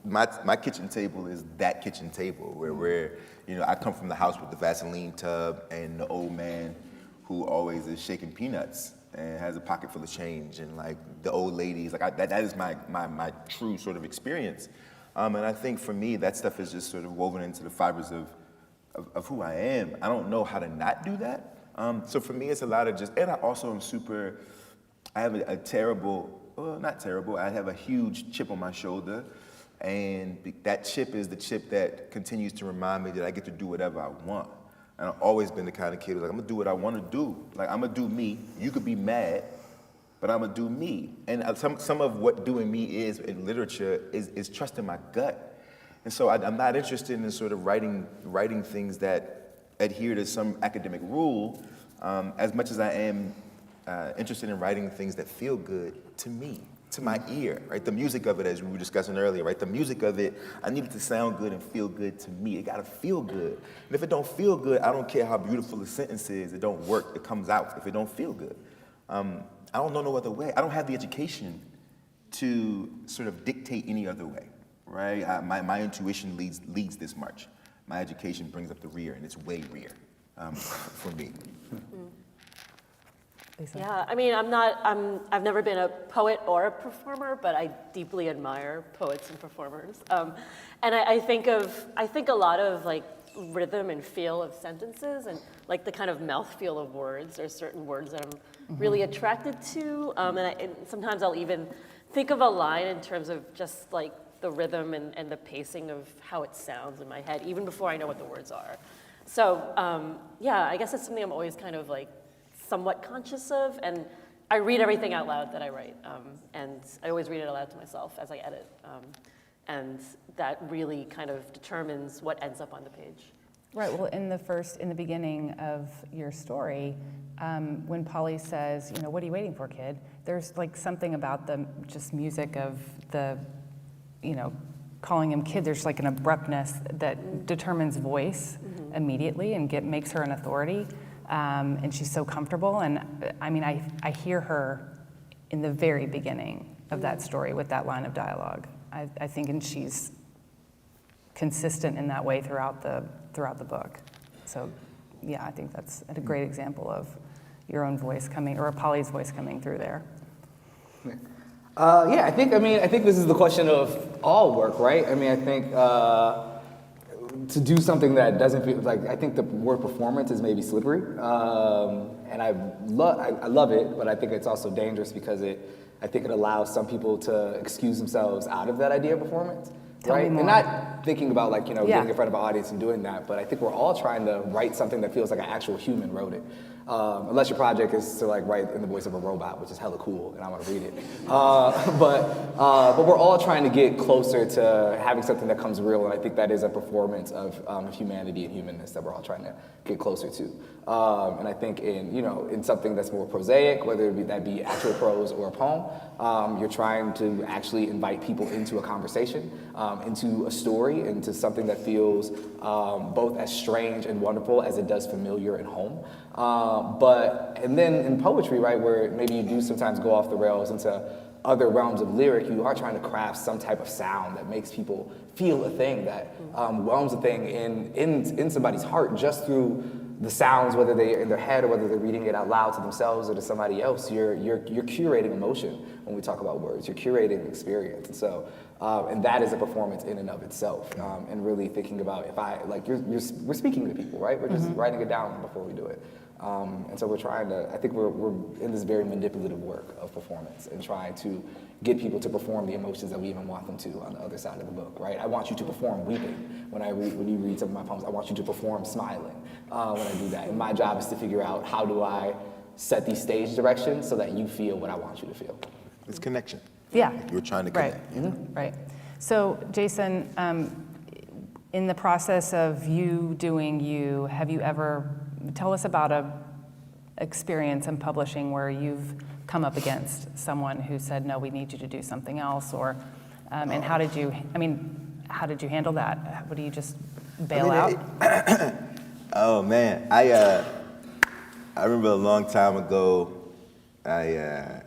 my kitchen table is that kitchen table where you know, I come from the house with the Vaseline tub and the old man who always is shaking peanuts and has a pocket full of change, and like the old ladies, like that is my true sort of experience. And I think for me, that stuff is just sort of woven into the fibers of who I am. I don't know how to not do that. So for me, it's a lot of just, and I also am I have a terrible, well, not terrible, I have a huge chip on my shoulder. And that chip is the chip that continues to remind me that I get to do whatever I want. And I've always been the kind of kid who's like, I'm gonna do what I wanna do. Like, I'm gonna do me. You could be mad, but I'm gonna do me. And some of what doing me is in literature is trusting my gut. And so I'm not interested in sort of writing things that adhere to some academic rule, as much as I am interested in writing things that feel good to me, to my ear, right? The music of it, as we were discussing earlier, right? The music of it, I need it to sound good and feel good to me. It gotta feel good. And if it don't feel good, I don't care how beautiful the sentence is, it don't work, it comes out if it don't feel good. I don't know no other way. I don't have the education to sort of dictate any other way, right? My intuition leads this march. My education brings up the rear, and it's way rear for me. Lisa? Yeah, I mean, I've never been a poet or a performer, but I deeply admire poets and performers. And I think a lot of like rhythm and feel of sentences and like the kind of mouthfeel of words. There's certain words that I'm really attracted to. And sometimes I'll even think of a line in terms of just like the rhythm and the pacing of how it sounds in my head, even before I know what the words are. So yeah, I guess it's something I'm always kind of like somewhat conscious of, and I read everything out loud that I write, and I always read it aloud to myself as I edit, and that really kind of determines what ends up on the page. Right, well, in the beginning of your story, when Polly says, you know, what are you waiting for, kid? There's like something about the just music of the, you know, calling him kid, there's like an abruptness that determines voice immediately and makes her an authority. And she's so comfortable, and I mean, I hear her in the very beginning of that story with that line of dialogue. I think, and she's consistent in that way throughout the book. So, yeah, I think that's a great example of your own voice coming, or Polly's voice coming through there. Yeah, I think this is the question of all work, right? I mean, I think to do something that doesn't feel like, I think the word performance is maybe slippery, and I love it, but I think it's also dangerous because I think it allows some people to excuse themselves out of that idea of performance. Tell me right? more. And not thinking about like, you know, Yeah. getting in front of an audience and doing that, but I think we're all trying to write something that feels like an actual human wrote it. Unless your project is to like write in the voice of a robot, which is hella cool, and I want to read it. But we're all trying to get closer to having something that comes real, and I think that is a performance of humanity and humanness that we're all trying to get closer to. And I think in something that's more prosaic, whether that be actual prose or a poem, you're trying to actually invite people into a conversation, into a story, into something that feels both as strange and wonderful as it does familiar and home. And then in poetry, right, where maybe you do sometimes go off the rails into other realms of lyric, you are trying to craft some type of sound that makes people feel a thing, that whelms a thing in somebody's heart just through the sounds, whether they're in their head or whether they're reading it out loud to themselves or to somebody else. You're curating emotion when we talk about words. You're curating experience, and so and that is a performance in and of itself. And really thinking about we're speaking to people, right? We're just writing it down before we do it. And so we're trying to, I think we're in this very manipulative work of performance and trying to get people to perform the emotions that we even want them to on the other side of the book, right? I want you to perform weeping when you read some of my poems. I want you to perform smiling when I do that. And my job is to figure out how do I set these stage directions so that you feel what I want you to feel. It's connection. Yeah. You're trying to connect. Right. Right. So, Jason, in the process of you doing you, have you ever, tell us about a experience in publishing where you've come up against someone who said, no, we need you to do something else, or, and how did you handle that? Would you just bail out? Oh man, I remember a long time ago, I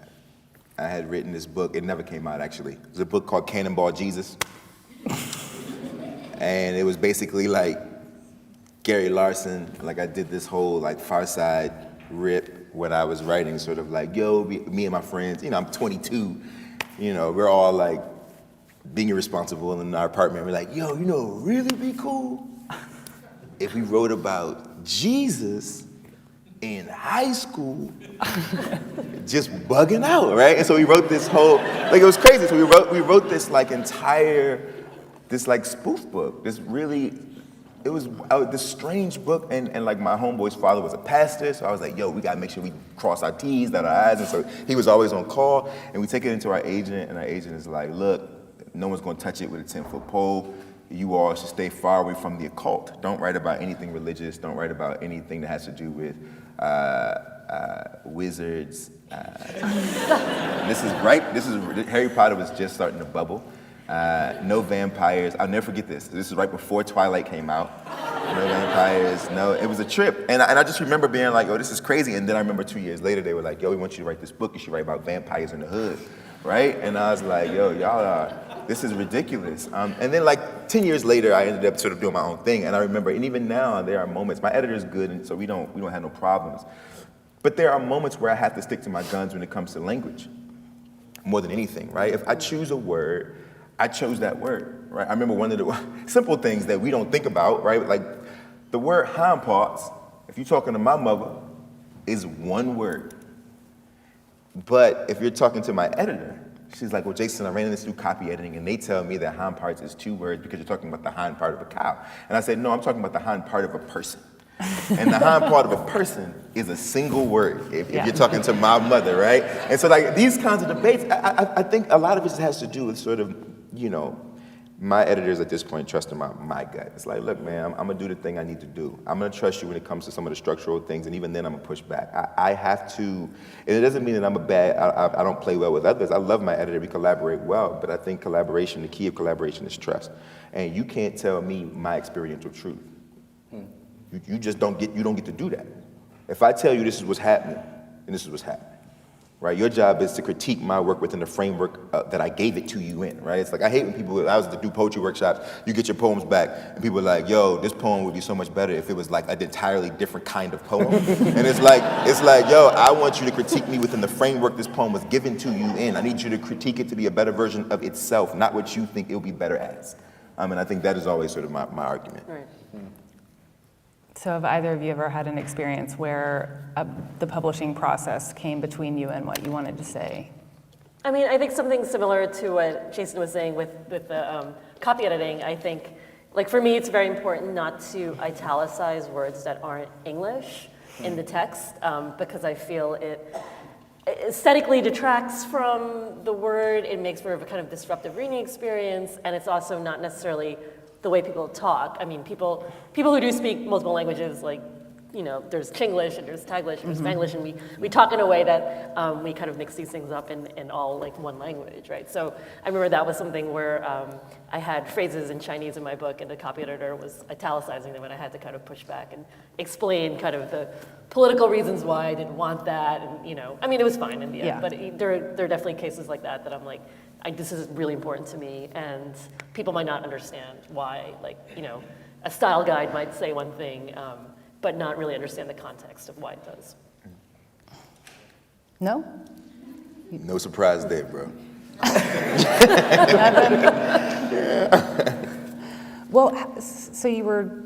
had written this book. It never came out, actually. It was a book called Cannonball Jesus. And it was basically like Gary Larson. Like, I did this whole like Far Side rip when I was writing, sort of like, yo, me and my friends, you know, I'm 22, you know, we're all like being irresponsible in our apartment. We're like, yo, you know, really be cool if we wrote about Jesus in high school, just bugging out, right? And so we wrote this whole, like, it was crazy. So we wrote this like entire, this like spoof book, this really, it was this strange book, and like my homeboy's father was a pastor, so I was like, yo, we gotta make sure we cross our T's, dot our I's, and so he was always on call, and we take it into our agent, and our agent is like, look, no one's gonna touch it with a 10-foot pole. You all should stay far away from the occult. Don't write about anything religious. Don't write about anything that has to do with wizards. Harry Potter was just starting to bubble. No vampires. I'll never forget this. This is right before Twilight came out. No vampires. No, it was a trip. And I just remember being like, oh, this is crazy. And then I remember 2 years later, they were like, yo, we want you to write this book. You should write about vampires in the hood, right? And I was like, yo, y'all are, this is ridiculous. And then like 10 years later, I ended up sort of doing my own thing. And I remember, and even now, there are moments, my editor's good, and so we don't have no problems. But there are moments where I have to stick to my guns when it comes to language, more than anything, right? If I choose a word, I chose that word, right? I remember one of the simple things that we don't think about, right? Like the word hind parts, if you're talking to my mother, is one word. But if you're talking to my editor, she's like, well, Jason, I ran this through copy editing, and they tell me that hind parts is 2 words because you're talking about the hind part of a cow. And I said, no, I'm talking about the hind part of a person. And the hind part of a person is a single word if you're talking to my mother, right? And so like these kinds of debates, I think a lot of it has to do with sort of, you know, my editors at this point trusting my gut. It's like, look, man, I'm gonna do the thing I need to do. I'm gonna trust you when it comes to some of the structural things, and even then I'm gonna push back. I have to, and it doesn't mean that I'm I don't play well with others. I love my editor, we collaborate well, but I think collaboration, the key of collaboration is trust. And you can't tell me my experiential truth. You just don't get to do that. If I tell you this is what's happening, then this is what's happening, right? Your job is to critique my work within the framework that I gave it to you in, right? It's like, I hate when people, I was to do poetry workshops, you get your poems back, and people are like, yo, this poem would be so much better if it was like an entirely different kind of poem. And it's like, yo, I want you to critique me within the framework this poem was given to you in. I need you to critique it to be a better version of itself, not what you think it'll be better as. And I think that is always sort of my argument. Right. So have either of you ever had an experience where the publishing process came between you and what you wanted to say? I mean, I think something similar to what Jason was saying with the copy editing. I think, like for me, it's very important not to italicize words that aren't English in the text because I feel it aesthetically detracts from the word. It makes for a kind of disruptive reading experience, and it's also not necessarily the way people talk. I mean, people who do speak multiple languages, like, you know, there's Chinglish and there's Taglish and there's Spanglish, and we talk in a way that we kind of mix these things up in all like one language, right? So I remember that was something where I had phrases in Chinese in my book, and the copy editor was italicizing them, and I had to kind of push back and explain kind of the political reasons why I didn't want that, and you know, I mean, it was fine in the end, but there are definitely cases like that I'm like, this is really important to me, and people might not understand why, like, you know, a style guide might say one thing, but not really understand the context of why it does. No? No surprise there, bro. Well, so you were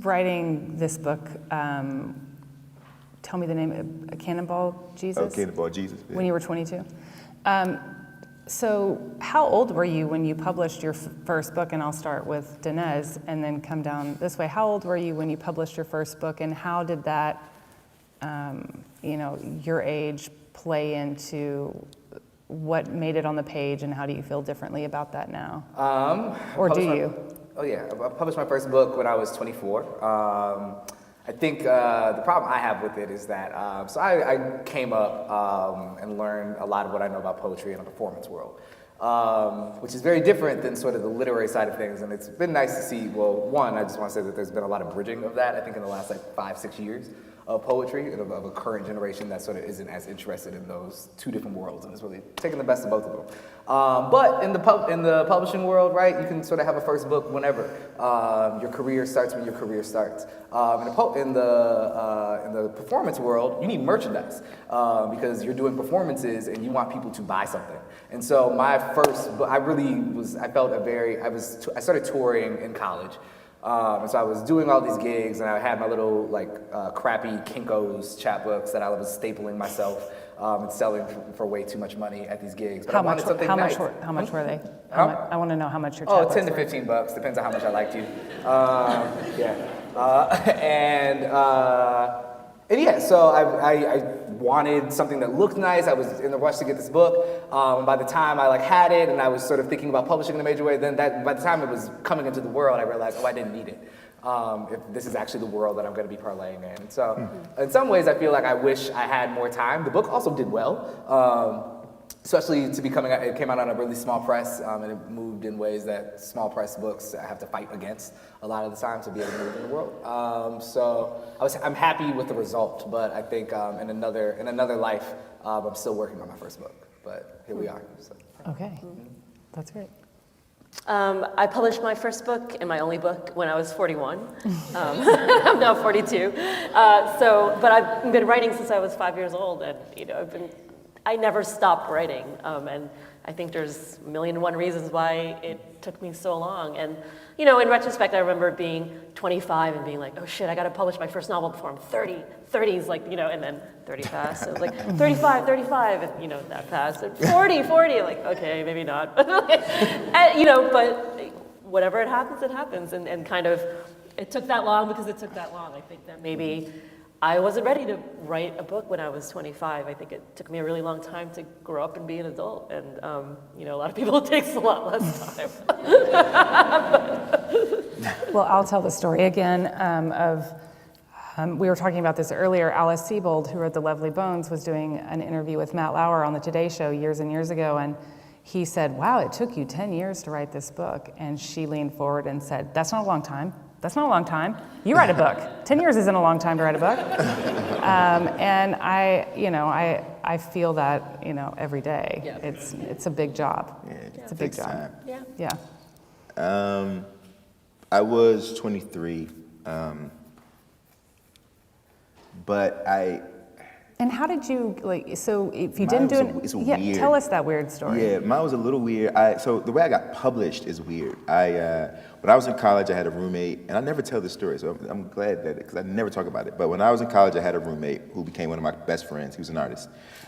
writing this book, tell me the name, Cannonball Jesus? Oh, Cannonball Jesus. Yeah. When you were 22? So how old were you when you published your first book? And I'll start with Danez and then come down this way. How old were you when you published your first book, and how did that, you know, your age play into what made it on the page, and how do you feel differently about that now? Or do you? Oh yeah, I published my first book when I was 24. I think the problem I have with it is that, so I came up and learned a lot of what I know about poetry in a performance world, which is very different than sort of the literary side of things, and it's been nice to see, well, one, I just want to say that there's been a lot of bridging of that, I think in the last like 5-6 years, of poetry and of a current generation that sort of isn't as interested in those two different worlds, and it's really taking the best of both of them. But in the publishing world, right, you can sort of have a first book whenever. Your career starts when your career starts. In the performance world, you need merchandise because you're doing performances and you want people to buy something. And so my first book, I started touring in college. And so I was doing all these gigs, and I had my little crappy Kinko's chapbooks that I was stapling myself and selling for way too much money at these gigs. But I wanted something nice. How much were they? Huh? I want to know how much your Oh, chapbooks 10 to were. 15 bucks, depends on how much I liked you. So I wanted something that looked nice. I was in a rush to get this book. And by the time I had it and I was sort of thinking about publishing in a major way, then by the time it was coming into the world, I realized, I didn't need it. If this is actually the world that I'm going to be parlaying in. So in some ways, I feel like I wish I had more time. The book also did well. Especially to be coming out, it came out on a really small press, and it moved in ways that small press books have to fight against a lot of the time to be able to move in the world. So I'm happy with the result, but I think in another life, I'm still working on my first book. But here we are. So. Okay, that's great. I published my first book and my only book when I was 41. I'm now 42. But I've been writing since I was 5 years old, and I never stopped writing, and I think there's a million and one reasons why it took me so long. And in retrospect, I remember being 25 and being like, oh shit, I gotta publish my first novel before I'm 30. 30's and then 30 passed. So it was like 35, and that passed. And 40, like, okay, maybe not. But whatever it happens. And kind of, it took that long because it took that long. I think that maybe I wasn't ready to write a book when I was 25. I think it took me a really long time to grow up and be an adult. And, a lot of people, it takes a lot less time. Well, I'll tell the story again we were talking about this earlier. Alice Sebold, who wrote The Lovely Bones, was doing an interview with Matt Lauer on the Today Show years and years ago, and he said, wow, it took you 10 years to write this book. And she leaned forward and said, that's not a long time. That's not a long time. You write a book. 10 years isn't a long time to write a book. And I feel that, every day. Yeah. It's a big job. Yeah, it's a big job. Time. Yeah. I was 23, but And how did you, so if you Mine didn't do was it, weird. Tell us that weird story. Yeah, mine was a little weird. So the way I got published is weird. When I was in college, I had a roommate, and I never tell this story, so I'm glad that, because I never talk about it. But when I was in college, I had a roommate who became one of my best friends. He was an artist.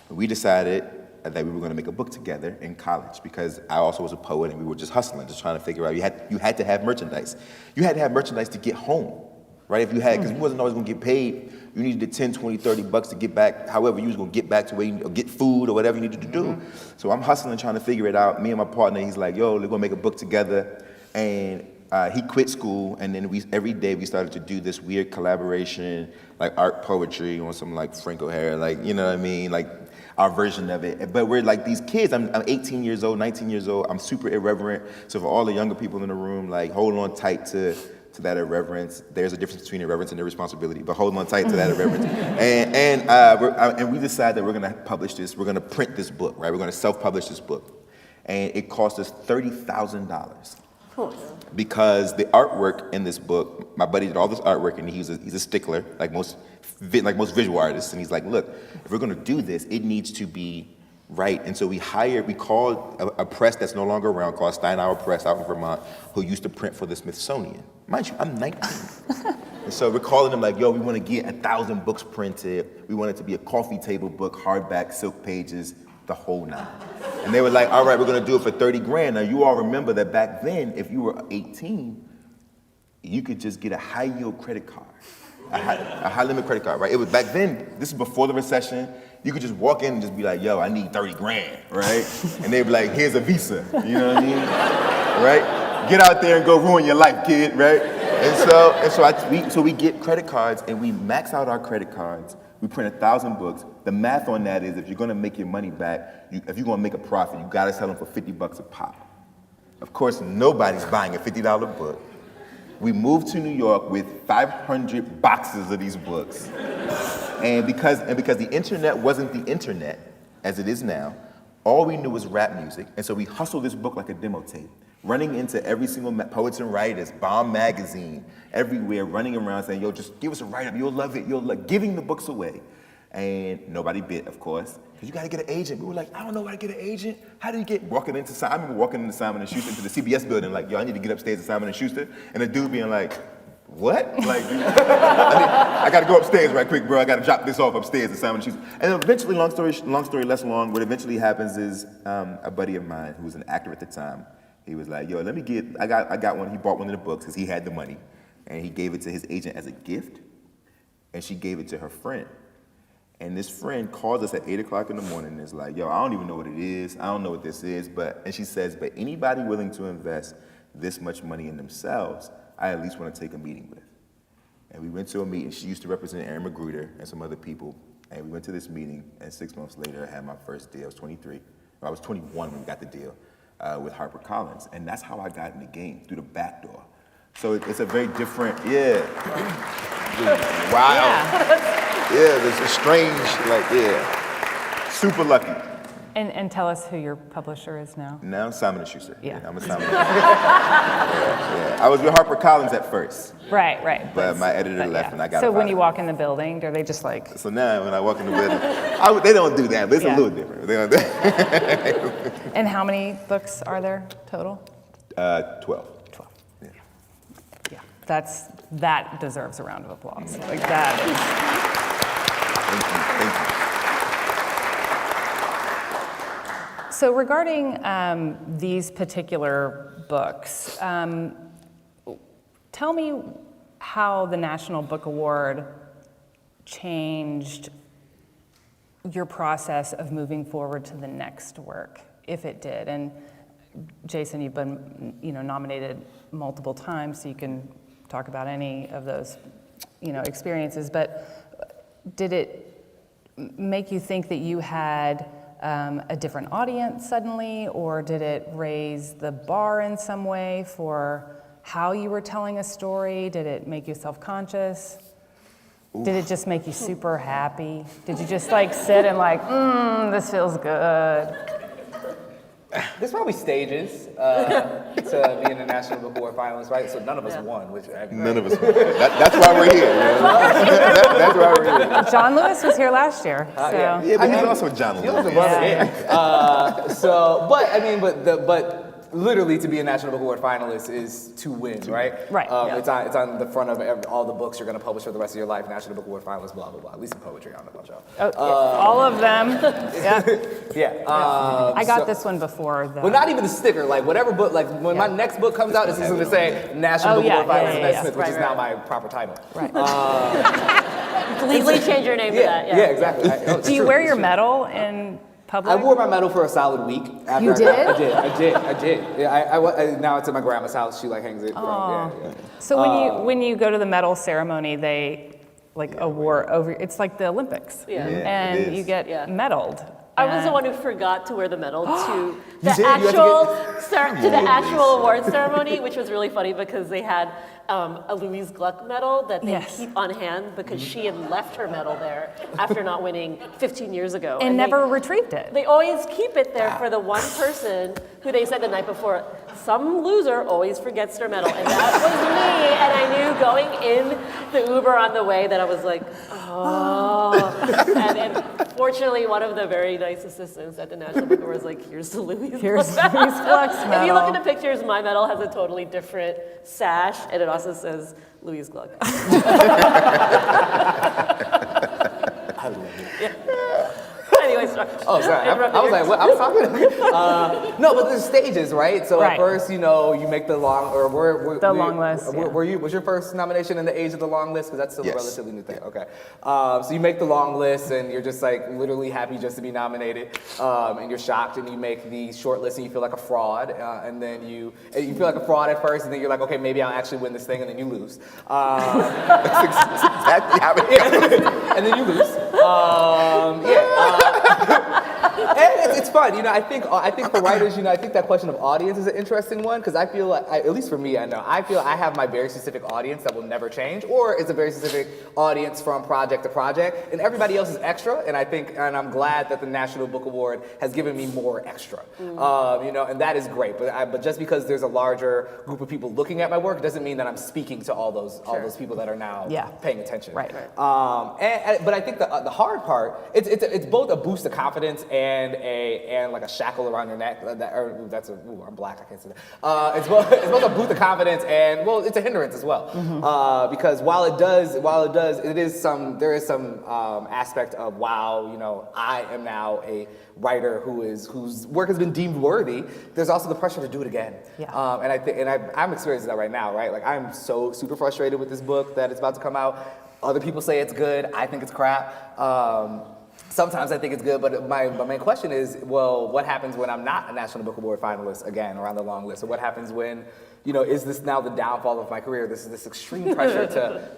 We decided that we were going to make a book together in college because I also was a poet, and we were just hustling, just trying to figure out. You had to have merchandise. You had to have merchandise to get home, right? If you had, because you wasn't always going to get paid. You needed the 10, 20, 30 bucks to get back, however you was gonna get back to where or get food or whatever you needed to do. So I'm hustling, trying to figure it out. Me and my partner, he's like, yo, we're gonna make a book together. And he quit school, and then every day we started to do this weird collaboration, like art poetry on some Frank O'Hara, you know what I mean? Like our version of it. But we're like these kids, I'm 18 years old, 19 years old, I'm super irreverent. So for all the younger people in the room, hold on tight to that irreverence. There's a difference between irreverence and irresponsibility, but hold on tight to that irreverence. And we decided that we're gonna publish this, we're gonna print this book, right? We're gonna self-publish this book. And it cost us $30,000. Because the artwork in this book, my buddy did all this artwork, and he's a stickler, like most visual artists, and he's like, look, if we're gonna do this, it needs to be right. And so we called a press that's no longer around, called Steinauer Press out in Vermont, who used to print for the Smithsonian. Mind you, I'm 19. And so we're calling them yo, we want to get 1,000 books printed. We want it to be a coffee table book, hardback, silk pages, the whole nine. And they were like, all right, we're going to do it for 30 grand. Now, you all remember that back then, if you were 18, you could just get a high-yield credit card, a high-limit credit card, right? It was back then, this is before the recession. You could just walk in and just be like, yo, I need 30 grand, right? And they'd be like, here's a Visa, you know what I mean? Right? Get out there and go ruin your life, kid, right? So we get credit cards, and we max out our credit cards. We print 1,000 books. The math on that is if you're gonna make your money back, if you're gonna make a profit, you gotta sell them for 50 bucks a pop. Of course, nobody's buying a $50 book. We moved to New York with 500 boxes of these books. And because the internet wasn't the internet as it is now, all we knew was rap music. And so we hustled this book like a demo tape, running into every single Poets and Writers, Bomb Magazine, everywhere, running around saying, yo, just give us a write-up, you'll love it, giving the books away. And nobody bit, of course, because you gotta get an agent. We were like, I don't know how to get an agent. How do you get, I remember walking into Simon & Schuster, into the CBS building, like, yo, I need to get upstairs to Simon & Schuster. And the dude being like, what? Like, I gotta go upstairs right quick, bro. I gotta drop this off upstairs to Simon & Schuster. And eventually, long story less long, what eventually happens is a buddy of mine who was an actor at the time, he was like, yo, I got one, he bought one of the books because he had the money. And he gave it to his agent as a gift. And she gave it to her friend. And this friend calls us at 8 o'clock in the morning and is like, yo, I don't even know what it is. I don't know what this is. And she says, but anybody willing to invest this much money in themselves, I at least want to take a meeting with. And we went to a meeting. She used to represent Aaron Magruder and some other people. And we went to this meeting, and 6 months later, I had my first deal. I was 23. I was 21 when we got the deal with HarperCollins. And that's how I got in the game, through the back door. So it's a very different, wow. Yeah, there's a strange, super lucky. And tell us who your publisher is now. Now Simon & Schuster. Yeah. I'm a Simon & Schuster. I was with HarperCollins at first. Right. But my editor left and I got So up when out you of walk in the building, are they just like... So now when I walk in the building, they don't do that, but it's a little different. They don't do And how many books are there total? 12. 12. Yeah. That deserves a round of applause. Like that is... Thank you. So regarding these particular books, tell me how the National Book Award changed your process of moving forward to the next work, if it did. And Jason, you've been nominated multiple times, so you can talk about any of those experiences. But did it make you think that you had a different audience suddenly, or did it raise the bar in some way for how you were telling a story? Did it make you self-conscious? Did it just make you super happy? Did you just sit and this feels good? There's probably stages to being a National Book Award finalist, right? So none of us won, which None of us won. That's why we're here. That's why we're here. John Lewis was here last year, so. Yeah, but he's also John He was a Lewis. brother. But literally to be a National Book Award finalist is to win, right? Right. It's on the front of all the books you're going to publish for the rest of your life. National Book Award finalist, blah blah blah. At least in poetry, I don't know about y'all. All of them. Yeah. I got so- this one before the. But not even the sticker, whatever book, when my next book comes out, it's just going to say National Book Award finalist Annette Smith, which is now my proper title. Right. Legally change your name to that. Yeah, exactly. Do you wear your medal in public? I wore my medal for a solid week. You did? I did. Yeah, now it's at my grandma's house. She hangs it. Yeah. So when you go to the medal ceremony, they award over. It's like the Olympics. Yeah. And it is. you get medaled. I was the one who forgot to wear the medal to You the did? You had to actual award ceremony, which was really funny because they had a Louise Gluck medal that they keep on hand because she had left her medal there after not winning 15 years ago. And never retrieved it. They always keep it there for the one person who they said the night before, some loser always forgets their medal. And that was me. And I knew going in the Uber on the way that I was like, oh. And fortunately, one of the very nice assistants at the National Book Award was like, here's the Louise Here's Gluck Louise Gluck's medal. If you look at the pictures, my medal has a totally different sash, and it also says Louise Gluck. I love it. Anyway, sorry. Oh, sorry. I was like, what? I was talking. No, but there's stages, right? So at first, you make the long, or long list. Was your first nomination in the age of the long list? Because that's still Yes. a relatively new thing. Okay. So you make the long list, and you're just literally happy just to be nominated, and you're shocked, and you make the short list, and you feel like a fraud, and then you feel like a fraud at first, and then you're like, okay, maybe I'll actually win this thing, and then you lose. That's exactly how it is. And then you lose. And it's fun, you know. I think for writers, you know, I think that question of audience is an interesting one because I feel like, at least for me, I feel I have my very specific audience that will never change, or it's a very specific audience from project to project, and everybody else is extra. And I'm glad that the National Book Award has given me more extra, you know, and that is great. But just because there's a larger group of people looking at my work doesn't mean that I'm speaking to all those people that are now paying attention. Right. But I think the hard part, it's both a boost of confidence and like a shackle around your neck. I'm black, I can't say that. It's both a boost of confidence and, well, it's a hindrance as well. Because while there is some aspect of, wow, you know, I am now a writer whose work has been deemed worthy. There's also the pressure to do it again. Yeah. And I'm experiencing that right now, right? Like, I'm so super frustrated with this book that it's about to come out. Other people say it's good. I think it's crap. Sometimes I think it's good, but my main question is, well, what happens when I'm not a National Book Award finalist again or on the long list? Or what happens when, you know, is this now the downfall of my career? This extreme pressure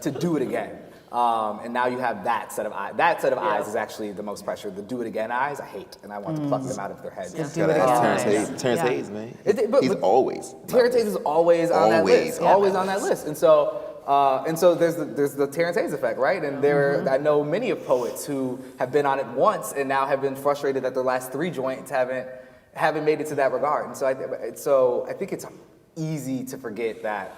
to do it again. And now you have that set of eyes. That set of eyes is actually the most pressure. The do it again eyes, I hate, and I want to pluck them out of their heads. Do it again. Terrence Hayes, man. He's always. Terrence Hayes is always on that list. Always on that list. And so there's the Terrence Hayes effect, right? And I know many of poets who have been on it once and now have been frustrated that their last 3 joints haven't made it to that regard. And so I think it's easy to forget that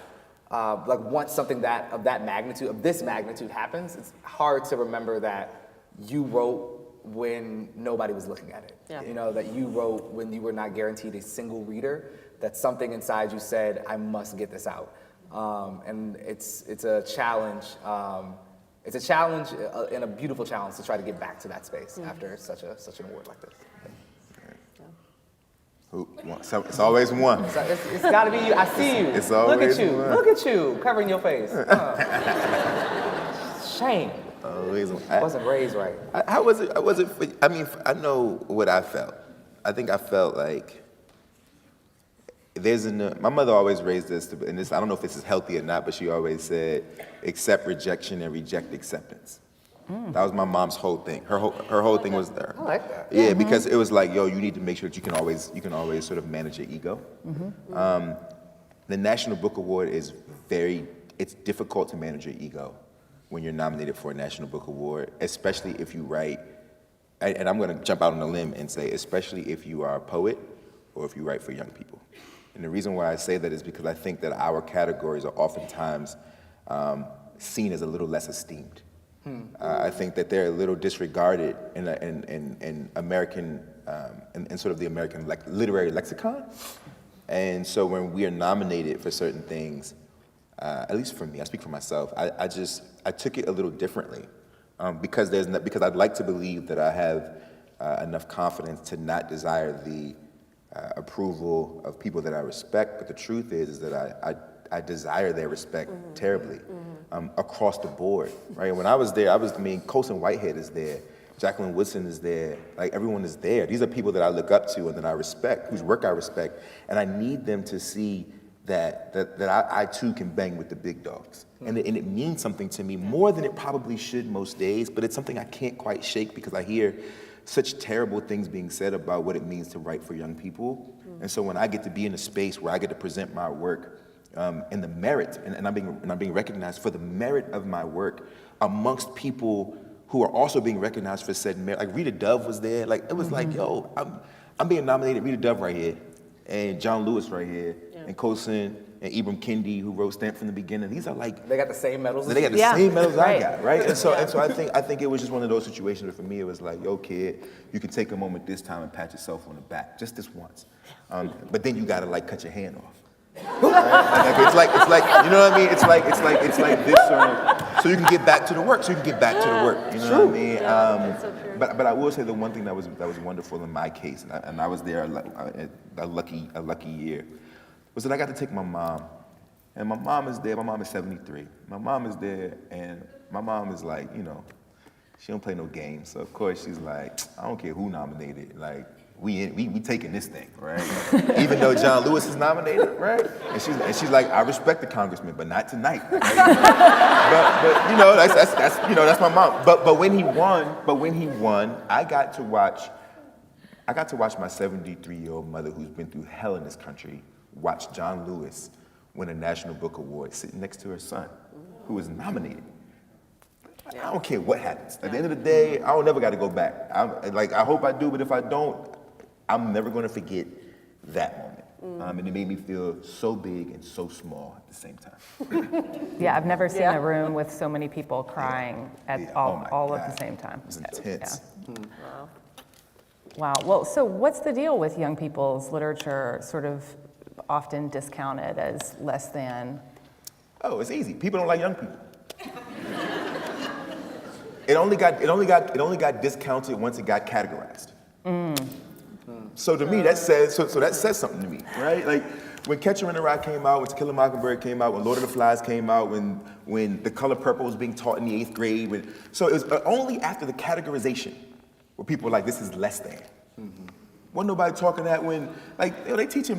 like once something of this magnitude happens, it's hard to remember that you wrote when nobody was looking at it. Yeah. You know, that you wrote when you were not guaranteed a single reader, that something inside you said, I must get this out. And it's a challenge. It's a challenge and a beautiful challenge to try to get back to that space after such an award like this. So it's always one. It's got to be you. I see you. It's always one. Look at you, covering your face. Shame. Always one. I wasn't raised right. How was it? I mean, I know what I felt. I think I felt like my mother always raised us, and I don't know if this is healthy or not, but she always said, accept rejection and reject acceptance. That was my mom's whole thing. Her whole thing was there. I like that. Yeah, because it was like, yo, you need to make sure that you can always sort of manage your ego. The National Book Award is it's difficult to manage your ego when you're nominated for a National Book Award, especially if you write, and I'm gonna jump out on a limb and say, especially if you are a poet or if you write for young people. And the reason why I say that is because I think that our categories are oftentimes seen as a little less esteemed. I think that they're a little disregarded in American, in sort of the American literary lexicon. And so when we are nominated for certain things, at least for me, I speak for myself, I took it a little differently because I'd like to believe that I have enough confidence to not desire the approval of people that I respect, but the truth is that I desire their respect terribly across the board, right? When I was there, Colson Whitehead is there, Jacqueline Woodson is there, like everyone is there. These are people that I look up to and that I respect, whose work I respect, and I need them to see that I too can bang with the big dogs. And it means something to me more than it probably should most days, but it's something I can't quite shake because I hear such terrible things being said about what it means to write for young people. And so when I get to be in a space where I get to present my work and the merit, and I'm being recognized for the merit of my work amongst people who are also being recognized for said merit. Like Rita Dove was there. Like it was like, yo, I'm being nominated. Rita Dove right here, and John Lewis right here, and Colson and Ibram Kendi, who wrote Stamp from the Beginning. These are like they got the same medals. They got the same medals I got, right? And so I think it was just one of those situations where for me it was like, yo, kid, you can take a moment this time and pat yourself on the back, just this once. But then you gotta like cut your hand off. Right? It's like you know what I mean? It's like this so you can get back to the work. You know what I mean? But I will say the one thing that was wonderful in my case, and I was there a lucky year, was that I got to take my mom. And my mom is there. My mom is 73. My mom is there, and my mom is like, you know, she don't play no games. So of course she's like, I don't care who nominated. Like we taking this thing, right? Even though John Lewis is nominated, right? And she's like, I respect the congressman, but not tonight. Right? but you know that's my mom. But when he won, I got I got to watch my 73-year-old mother, who's been through hell in this country, watch John Lewis win a National Book Award sitting next to her son, who was nominated. I don't care what happens. At the end of the day, I don't never got to go back. I hope I do, but if I don't, I'm never going to forget that moment. And it made me feel so big and so small at the same time. Yeah, I've never seen a room with so many people crying at all God. at the same time. It was intense. Yeah. Wow. Well, so what's the deal with young people's literature sort of often discounted as less than? Oh, it's easy. People don't like young people. It only got discounted once it got categorized. So to me, that says something to me, right? Like when Catcher in the Rye came out, when To Kill a Mockingbird came out, when Lord of the Flies came out, when The Color Purple was being taught in the 8th grade, so it was only after the categorization where people were like, this is less than. Wasn't nobody talking that when, like, they teach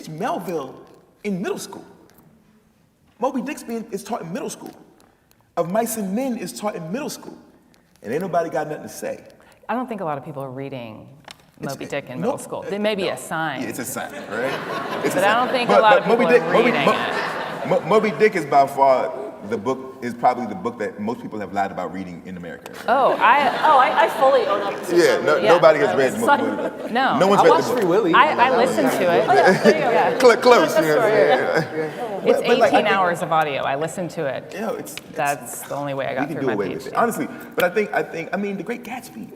Melville in middle school. Moby Dick is taught in middle school. Of Mice and Men is taught in middle school. And ain't nobody got nothing to say. I don't think a lot of people are reading Moby Dick in middle school. There may be a sign. Yeah, it's a sign, right? But I don't think a lot of people are reading it. Moby Dick is by far probably the book that most people have lied about reading in America. Right? I fully own up to Yeah, nobody has read Moby Dick. No. No one's I read watched the book. Free Willy. I listened to it. Yeah. Close. You know, It's But, like, 18 hours of audio. I listened to it. You know, That's the only way I we got can through do my away with it. PhD. Honestly, but I mean, The Great Gatsby.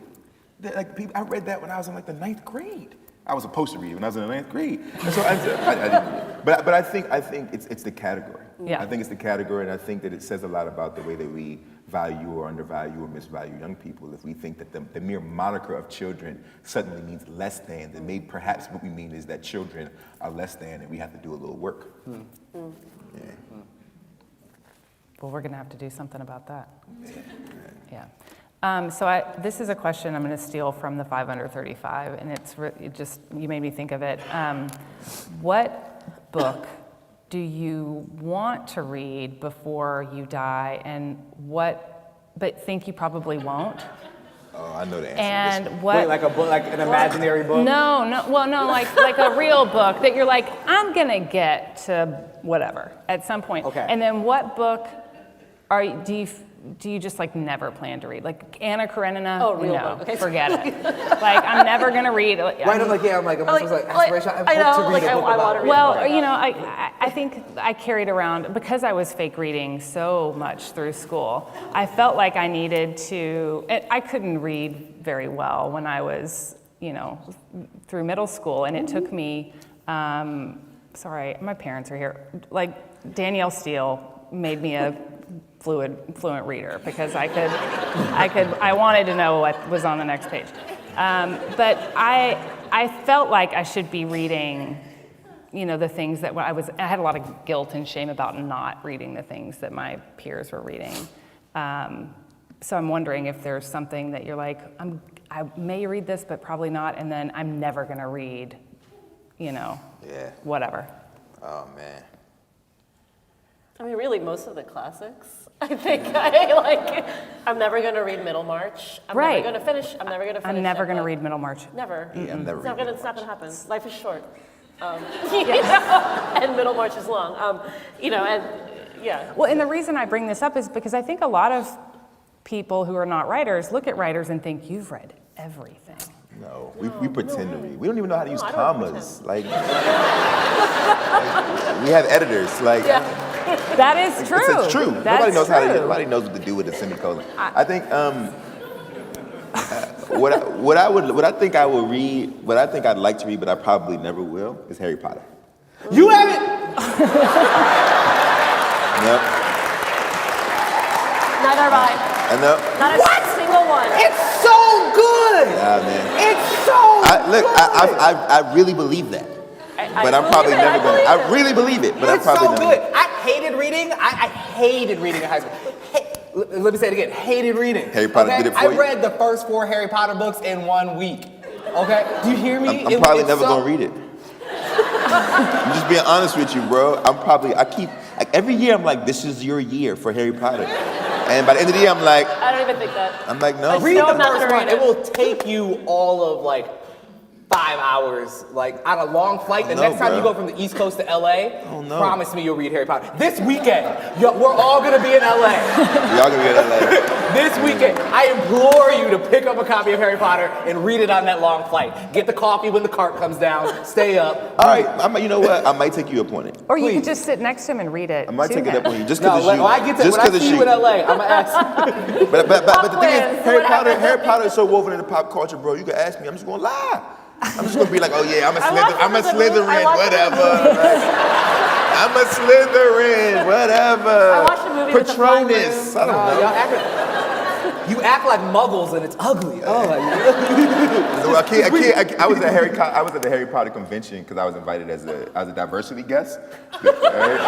I read that when I was in like the 9th grade. I was supposed to read it when I was in the 9th grade. And so I didn't read it. But I think it's the category. Yeah. I think it's the category, and I think that it says a lot about the way that we value or undervalue or misvalue young people. If we think that the mere moniker of children suddenly means less than, then maybe perhaps what we mean is that children are less than and we have to do a little work. Yeah. Well, we're going to have to do something about that. Yeah. This is a question I'm going to steal from the 5 Under 35, and you made me think of it. What book do you want to read before you die, and but think you probably won't? Oh, I know the answer. And to this one. what? Wait, like a book, like an imaginary book? No, like a real book that you're like, I'm gonna get to whatever at some point. Okay. And then what book do you just like never plan to read? Like Anna Karenina? Oh, real no, book. Okay. Forget it. Like I'm never gonna read. Right, I'm supposed to aspiration. I know, to read like, a book I about wanna it. read Well, Okay. I think I carried around, because I was fake reading so much through school, I felt like I needed to, I couldn't read very well when I was, through middle school, and it took me, sorry, my parents are here, like Danielle Steele made me a fluent reader because I wanted to know what was on the next page. But I felt like I should be reading, the things that I had a lot of guilt and shame about not reading the things that my peers were reading. So I'm wondering if there's something that you're like, I may read this, but probably not, and then I'm never gonna read, whatever. Oh, man. I mean, really, most of the classics. I think I'm never going to read Middlemarch. I'm Right. never going to finish. I'm never going to finish. I'm never that gonna book. read Middlemarch. Never. Yeah, I'm never It's not reading going to happen. Life is short. Yeah. And Middlemarch is long. And yeah. Well, and the reason I bring this up is because I think a lot of people who are not writers look at writers and think, you've read everything. No, we pretend to read. We don't even know how to use I don't commas. Like, we have editors. Like, That is true. It's true. That's Nobody knows what to do with a semicolon. I think what I think I will read, what I think I'd like to read, but I probably never will, is Harry Potter. You haven't. Yep. Neither have I. Not a single one. It's so good. Nah, man. It's so Look, good. I really believe that. But I'm probably never going to. I really believe it, but I'm It's probably so never. good. I hated reading. I hated reading in high school. Let me say it again. Hated reading. Harry Potter okay? did it for I you? read the first 4 Harry Potter books in 1 week. Okay? Do you hear me? I'm probably never going to read it. I'm just being honest with you, bro. Every year I'm like, this is your year for Harry Potter. And by the end of the year, I'm like, I don't even think that. no. Read No, the I'm not first gonna one. read It it. will take you all of like 5 hours, like on a long flight. The next time you go from the East Coast to LA, promise me you'll read Harry Potter. This weekend, we're all gonna be in LA. Y'all gonna be in LA. This weekend, I implore you to pick up a copy of Harry Potter and read it on that long flight. Get the coffee when the cart comes down, stay up. All right, you know what? I might take you up on it. Or you Please. could just sit next to him and read it. I might to take it him. up on you just No, because when you. I get to, Just when I 'cause see it's you in LA, I'm gonna ask. But the thing is, Harry Potter is so woven into pop culture, bro. You can ask me, I'm just gonna lie. I'm just gonna be like, oh yeah, I'm a Slytherin, whatever. I'm a Slytherin, whatever. I watched the movie with the flying Patronus. I don't know. You act like muggles and it's ugly. Oh, So I was at the Harry Potter convention because I was invited as a diversity guest. Right?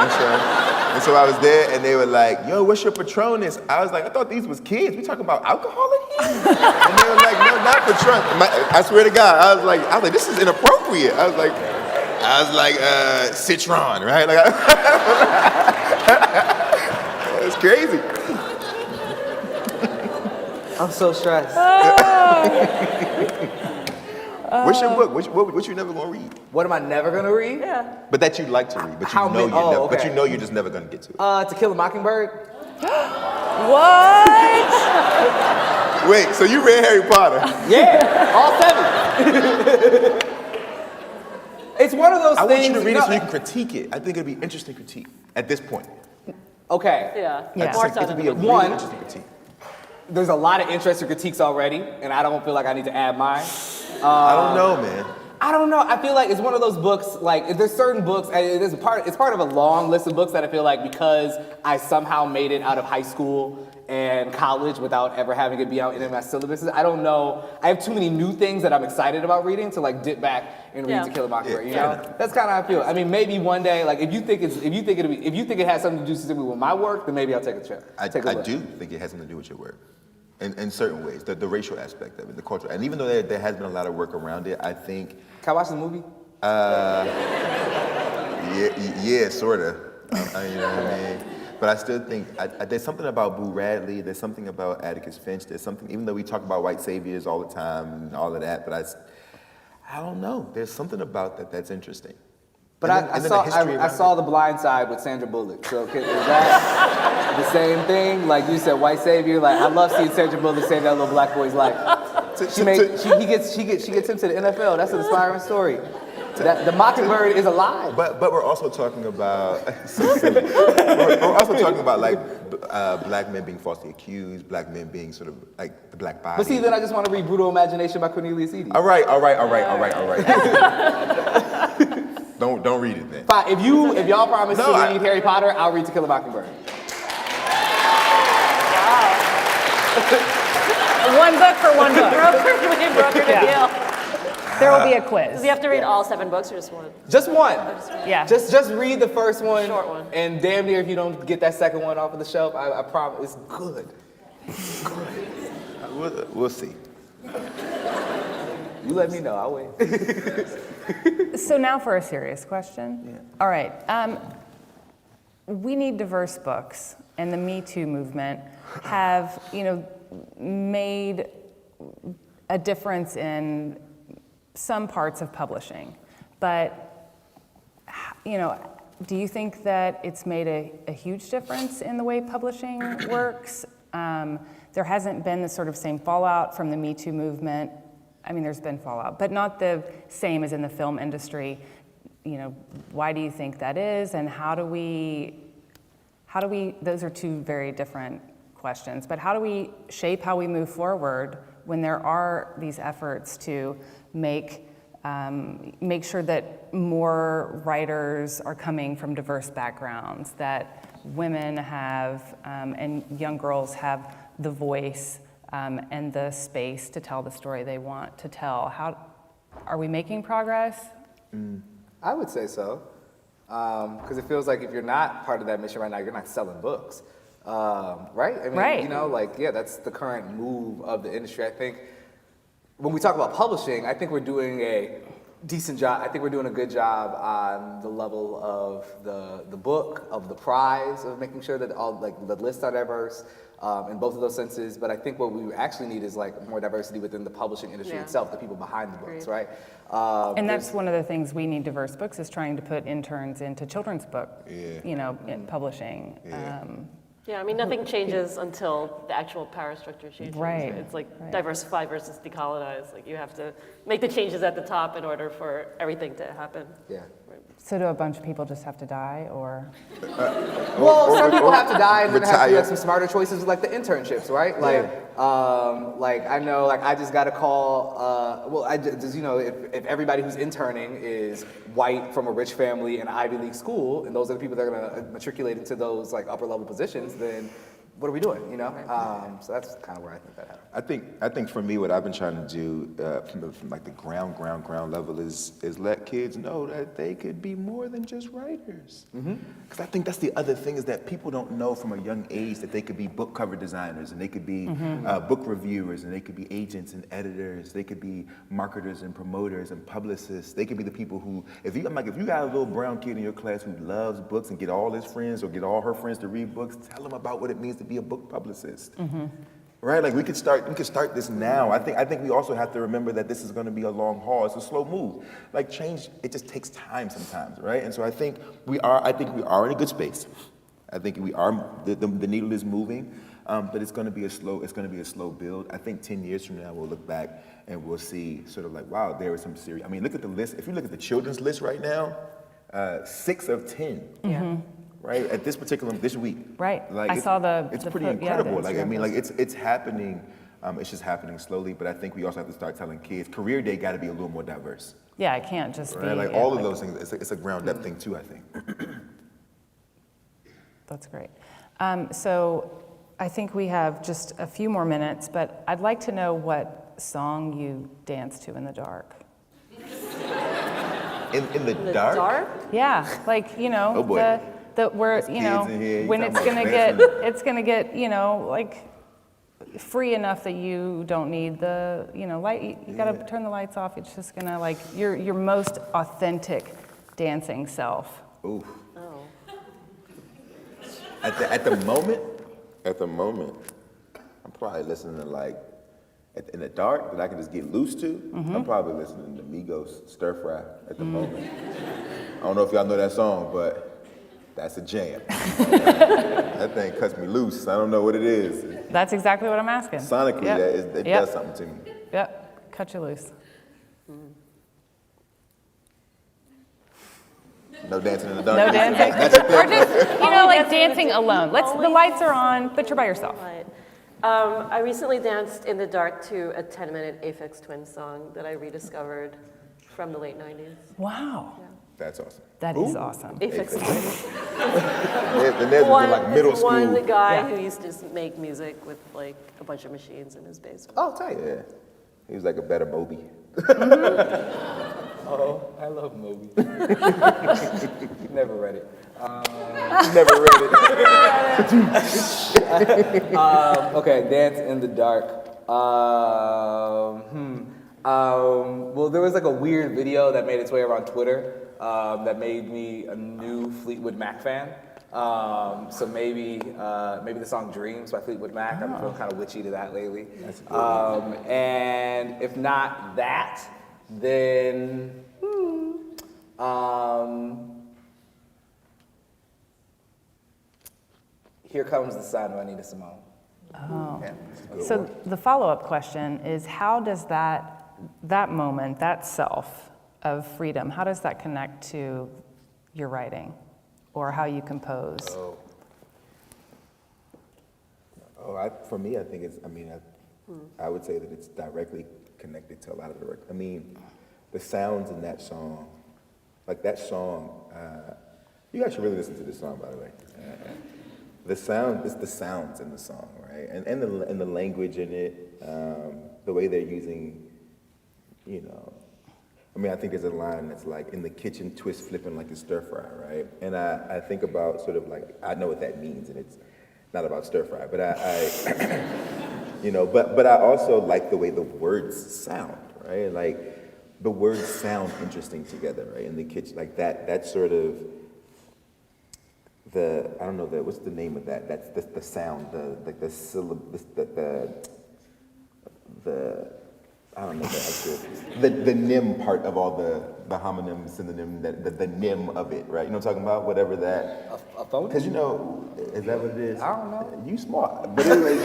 And so I was there and they were like, yo, what's your Patronus? I was like, I thought these was kids. We talking about alcohol in here? And they were like, no, not Patronus. I swear to God, I was like, this is inappropriate. I was like, Citron, right? Like, it's crazy. I'm so stressed. What's your book? What you never gonna read? What am I never gonna read? Yeah. But that you'd like to read, but How many- oh, but okay. you know you're just never gonna get to it. To Kill a Mockingbird. What? Wait, so you read Harry Potter? Yeah, all 7. It's one of those I things. want you to read it so you can critique it. I think it'd be interesting critique at this point. Okay. Yeah. Yeah. More It so could than be a the really One. interesting critique. There's a lot of interesting critiques already, and I don't feel like I need to add mine. I don't know, man. I don't know. I feel like it's one of those books. Like there's certain books. It's part of a long list of books that I feel like because I somehow made it out of high school and college without ever having it be out in my syllabuses. I don't know. I have too many new things that I'm excited about reading to like dip back and read Yeah. To Kill a Mockingbird. You Yeah. know, that's kind of how I feel. I mean, maybe one day, like if you think it has something to do specifically with my work, then maybe I'll take a trip. I Take a look. do think it has something to do with your work. In certain ways, the racial aspect of it, the culture. And even though there has been a lot of work around it, I think, Can I watch the movie? yeah, sort of. You know what I mean? But I still think there's something about Boo Radley, there's something about Atticus Finch, there's something, even though we talk about white saviors all the time and all of that, but I don't know. There's something about that's interesting. But And then the history I around saw The Blind Side with Sandra Bullock. So is that the same thing? Like you said, white savior. Like I love seeing Sandra Bullock save that little black boy's life. She gets him to the NFL. That's an inspiring story. That the Mockingbird is alive. But we're also talking about so silly. We're also talking about like black men being falsely accused, black men being sort of like the black body. But see, then I just want to read Brutal Imagination by Cornelius Eady. All right. Don't read it then. Fine. If y'all promise No, to I- read Harry Potter, I'll read To Kill a Mockingbird. One book for one book. We brokered a deal. There will be a quiz. Does he have to read all 7 books or just one? Just one. Yeah. Just read the first one. Short one. And damn near if you don't get that second one off of the shelf, I promise it's good. We'll see. You let me know. I'll wait. So now for a serious question. Yeah. All right. We need diverse books, and the Me Too movement have, made a difference in some parts of publishing. But, do you think that it's made a huge difference in the way publishing works? There hasn't been the sort of same fallout from the Me Too movement. I mean, there's been fallout, but not the same as in the film industry. Why do you think that is, and how do we, those are two very different questions, but how do we shape how we move forward when there are these efforts to make sure that more writers are coming from diverse backgrounds, that women have, and young girls have the voice and the space to tell the story they want to tell? How are we making progress? I would say so, because it feels like if you're not part of that mission right now, you're not selling books, right? I mean, Right. that's the current move of the industry. I think when we talk about publishing, I think we're doing a Decent job. I think we're doing a good job on the level of the book, of the prize, of making sure that all like the lists are diverse in both of those senses. But I think what we actually need is like more diversity within the publishing industry itself, the people behind the books, right? And that's one of the things we need diverse books is trying to put interns into children's book, in publishing. Yeah, I mean, nothing changes until the actual power structure changes. Right. It's like diversify versus decolonize. Like you have to make the changes at the top in order for everything to happen. Yeah. So do a bunch of people just have to die, or? Well, some people have to die, and then have to make some smarter choices, like the internships, right? Like I know, like I just got a call. If everybody who's interning is white from a rich family in an Ivy League school, and those are the people that are going to matriculate into those like upper level positions, then what are we doing? So that's kind of where I think that happens. I think for me, what I've been trying to do from like the ground level is let kids know that they could be more than just writers. Because I think that's the other thing is that people don't know from a young age that they could be book cover designers, and they could be book reviewers, and they could be agents and editors, they could be marketers and promoters and publicists. They could be the people who, if you got a little brown kid in your class who loves books and get all his friends or get all her friends to read books, tell them about what it means to be a book publicist. Right? Like we could start this now. I think we also have to remember that this is going to be a long haul. It's a slow move. Like change, it just takes time sometimes, right? And so I think we are in a good space. I think we are, the needle is moving, but it's going to be a slow build. I think 10 years from now we'll look back and we'll see sort of like, wow, there was some serious, I mean, look at the list. If you look at the children's list right now, 6 of 10. Yeah. Right, at this week. Right, like I saw it's pretty incredible. Like I mean, like it's happening. It's just happening slowly. But I think we also have to start telling kids career day got to be a little more diverse. Yeah, it can't just be. Right, like all of those things. It's a ground up thing too. I think. That's great. So I think we have just a few more minutes, but I'd like to know what song you dance to in the dark. In the dark? Yeah, like Oh boy. where There's kids in here. You when talking it's gonna get like free enough that you don't need the light. You gotta turn the lights off. It's just gonna like your most authentic dancing self. Ooh. Oh. At the moment, I'm probably listening to like in the dark that I can just get loose to. I'm probably listening to Migos Stir Fry at the moment. I don't know if y'all know that song, but that's a jam. That thing cuts me loose. I don't know what it is. That's exactly what I'm asking. Sonically, it does something to me. Yep, cut you loose. No dancing in the dark. No dancing. Or just, like dancing alone. The lights are on, but you're by yourself. Right. I recently danced in the dark to a 10-minute Aphex Twin song that I rediscovered from the late 90s. Wow. That's awesome. That is awesome. Aphex Twin. Danez was in like middle school. One guy Yeah. who used to just make music with like a bunch of machines in his basement. Oh, tight. Yeah. He was like a better Moby. Oh, I love Moby. Never read it. Never read it. Okay, dance in the dark. Well, there was like a weird video that made its way around Twitter that made me a new Fleetwood Mac fan. So maybe the song "Dreams" by Fleetwood Mac. I'm feeling kind of witchy to that lately. That's a good one. And if not that, then "Here Comes the Sun" by Nina Simone. Oh. Yeah, that's a good So one. the follow-up question is, how does that moment, that self of freedom, how does that connect to your writing or how you compose? For me, I think it's, I would say that it's directly connected to a lot of the work. I mean, the sounds in that song, like that song, you guys should really listen to this song, by the way. It's the sounds in the song, right? And the language in it, the way they're using, I think there's a line that's like, in the kitchen, twist flipping like a stir fry, right? And I think about sort of like, I know what that means, and it's not about stir fry, but but I also like the way the words sound, right? Like the words sound interesting together, right? In the kitchen, like that sort of I don't know, what's the name of that? That's the sound, like the syllable, I don't know the nim part of all the homonym, synonym, the nim of it, right? You know what I'm talking about? Whatever that. A phone? Because is that what it is? I don't know. You smart, but anyways,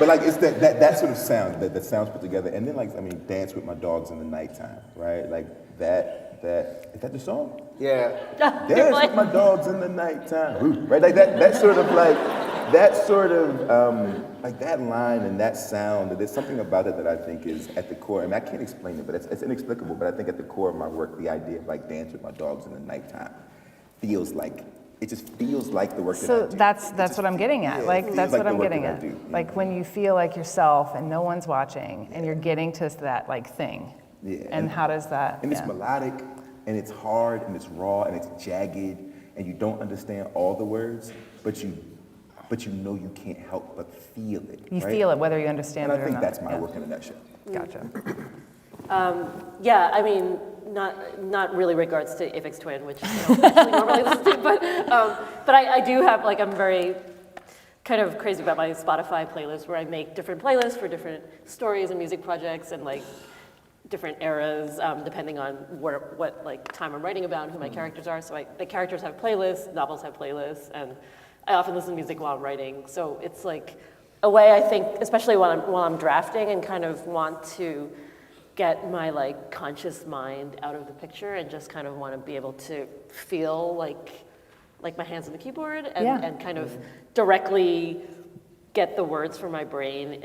but like it's that sort of sound that sounds put together, and then like dance with my dogs in the nighttime, right? Like that is that the song? Yeah. Dance with my dogs in the nighttime, ooh, right? Like that sort of like that line and that sound. There's something about it that I think is at the core. I mean, I can't explain it, but it's inexplicable. But I think at the core of my work, the idea of like dance with my dogs in the nighttime feels like it just feels like the work that I So do. that's what I'm getting at. Yeah, Like, it that's feels what like I'm the work getting that I at. do. Like when you feel like yourself and no one's watching and you're getting to that like thing. Yeah. And how does that? And it's yeah. melodic, and it's hard, and it's raw, and it's jagged, and you don't understand all the words, but you know you can't help but feel it. You right? feel it whether you understand And it I or think not. that's my Yeah. work in a nutshell. Gotcha. Yeah, I mean, not really regards to Aphex Twin, which I don't actually normally listen to, but I do have, like, I'm very kind of crazy about my Spotify playlist where I make different playlists for different stories and music projects and like different eras, depending on what like time I'm writing about and who my characters are. So the characters have playlists, novels have playlists, and I often listen to music while I'm writing. So it's like a way I think, especially while I'm drafting and kind of want to get my like conscious mind out of the picture and just kind of want to be able to feel like my hands on the keyboard and, Yeah. and kind of directly get the words from my brain,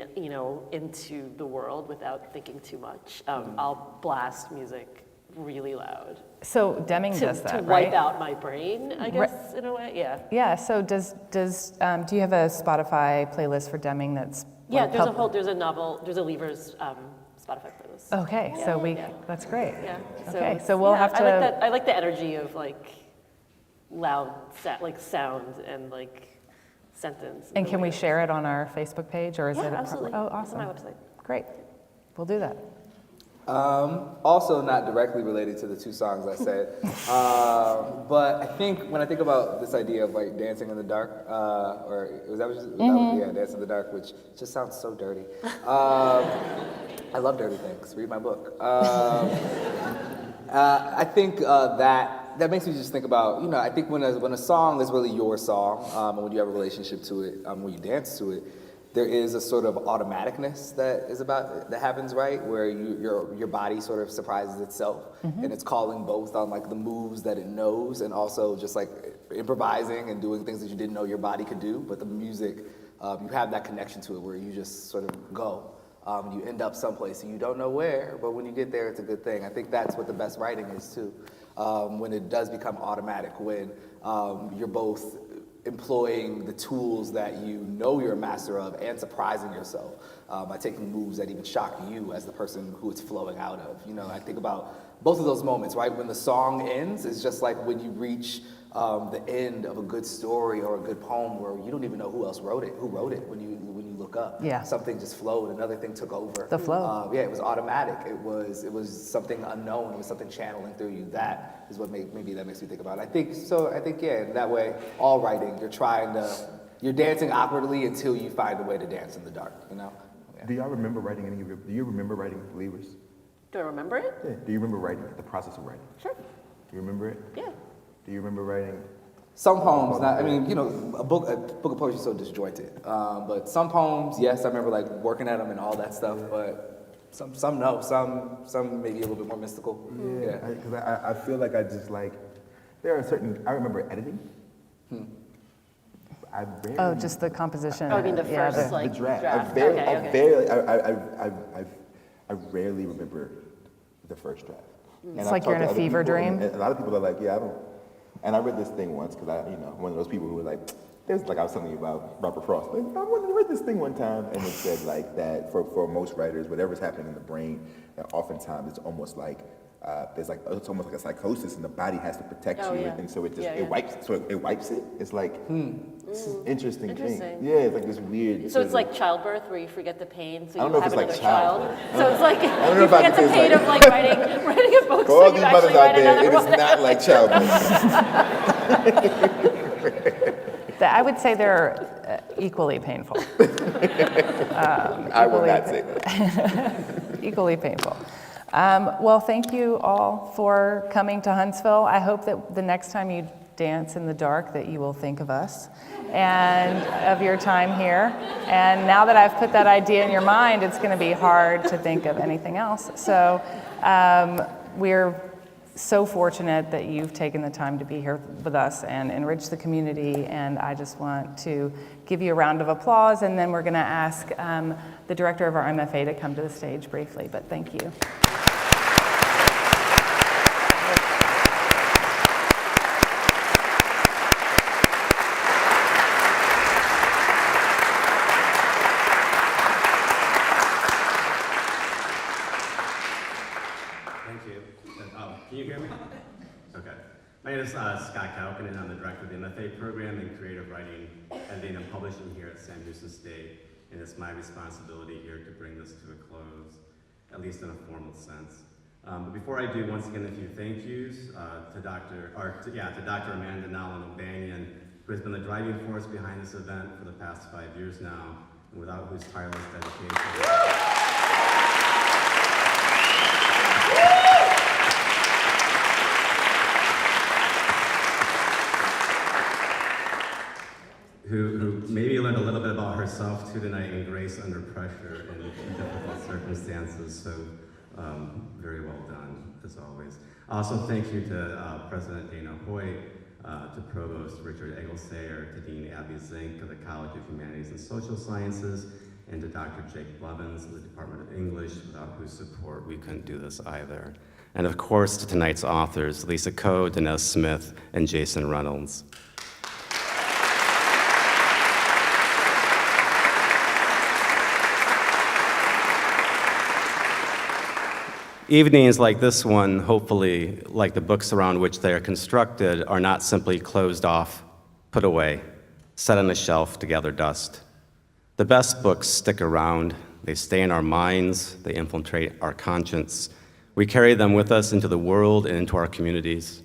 into the world without thinking too much. I'll blast music really loud So Deming does that, to right? wipe out my brain, I guess, in a way. Yeah. Yeah. So do you have a Spotify playlist for Deming that's? Yeah. like, There's a novel. There's a Lever's Spotify playlist. Okay. So that's great. Yeah. Okay. So we'll have to. I like that. I like the energy of like loud sound and like sentence. And can we share it on our Facebook page, or is Yeah, it? absolutely. Oh, It's awesome. on my website. Great. We'll do that. Also not directly related to the two songs I said, but I think when I think about this idea of like dancing in the dark, or was that what yeah, dancing in the dark, which just sounds so dirty. I love dirty things. Read my book. I think that makes me just think about, I think when a song is really your song, and when you have a relationship to it, when you dance to it, there is a sort of automaticness that happens, right? Where your body sort of surprises itself, and it's calling both on like the moves that it knows, and also just like improvising and doing things that you didn't know your body could do. But the music, you have that connection to it where you just sort of go. You end up someplace and you don't know where, but when you get there, it's a good thing. I think that's what the best writing is too. When it does become automatic, when you're both employing the tools that you know you're a master of and surprising yourself by taking moves that even shock you as the person who it's flowing out of. I think about both of those moments, right? When the song ends, it's just like when you reach the end of a good story or a good poem where you don't even know who wrote it when you look up. Yeah. Something just flowed, another thing took over. The flow. Yeah, it was automatic. It was something unknown. It was something channeling through you. That is what maybe that makes me think about it. I think yeah, in that way, all writing, you're dancing awkwardly until you find a way to dance in the dark, Yeah. Do y'all remember writing do you remember writing Levers? Do I remember it? Yeah. Do you remember writing the process of writing? Sure. Do you remember it? Yeah. Do you remember writing? Some poems, a book of poetry is so disjointed. But some poems, yes, I remember like working at them and all that stuff. But some no, some maybe a little bit more mystical. Yeah, because I feel like I just like, there are I remember editing. I barely, Oh, just the composition. Oh, I mean the yeah, first the like draft. Okay. I rarely remember the first draft. It's like you're in a fever dream. And a lot of people are like, yeah, I don't. And I read this thing once because I'm one of those people who were like, there's like I was telling you about Robert Frost. Like, I wanted to read this thing one time, and it said like that for most writers, whatever's happening in the brain, that oftentimes it's almost like there's like, it's almost like a psychosis, and the body has to protect Oh, you, yeah. and so it just, Yeah, it yeah. wipes, so it wipes it. It's like, it's an interesting thing. Interesting. Yeah, it's like this weird. So sort it's of- like childbirth where you forget the pain, so I don't you know if have it's another like child. So it's like don't know you if I forget can the say pain it's of like- like writing a book, For so all you these actually mothers out write there, another it is one. not like childbirth. I would say they're equally painful. I will not say that. Equally painful. Well, thank you all for coming to Huntsville. I hope that the next time you dance in the dark that you will think of us and of your time here. And now that I've put that idea in your mind, it's going to be hard to think of anything else. So we're so fortunate that you've taken the time to be here with us and enrich the community. And I just want to give you a round of applause. And then we're going to ask the director of our MFA to come to the stage briefly. But thank you. Thank you. Can you hear me? Okay. My name is Scott Kalkinen. I'm the director of the MFA program in creative writing, editing, and publishing here at Sam Houston State. And it's my responsibility here to bring this to a close, at least in a formal sense. But before I do, once again, a few thank yous to Dr. Amanda Nolan O'Banion, who has been the driving force behind this event for the past 5 years now, and without whose tireless dedication. Who maybe learned a little bit about herself too tonight, and grace under pressure in difficult circumstances. So very well done, as always. Also, thank you to President Dana Hoyt, to Provost Richard Egglestayer, to Dean Abby Zink of the College of Humanities and Social Sciences, and to Dr. Jake Blevins of the Department of English, without whose support we couldn't do this either. And of course, to tonight's authors, Lisa Coe, Danez Smith, and Jason Reynolds. Evenings like this one, hopefully, like the books around which they are constructed, are not simply closed off, put away, set on a shelf to gather dust. The best books stick around. They stay in our minds. They infiltrate our conscience. We carry them with us into the world and into our communities.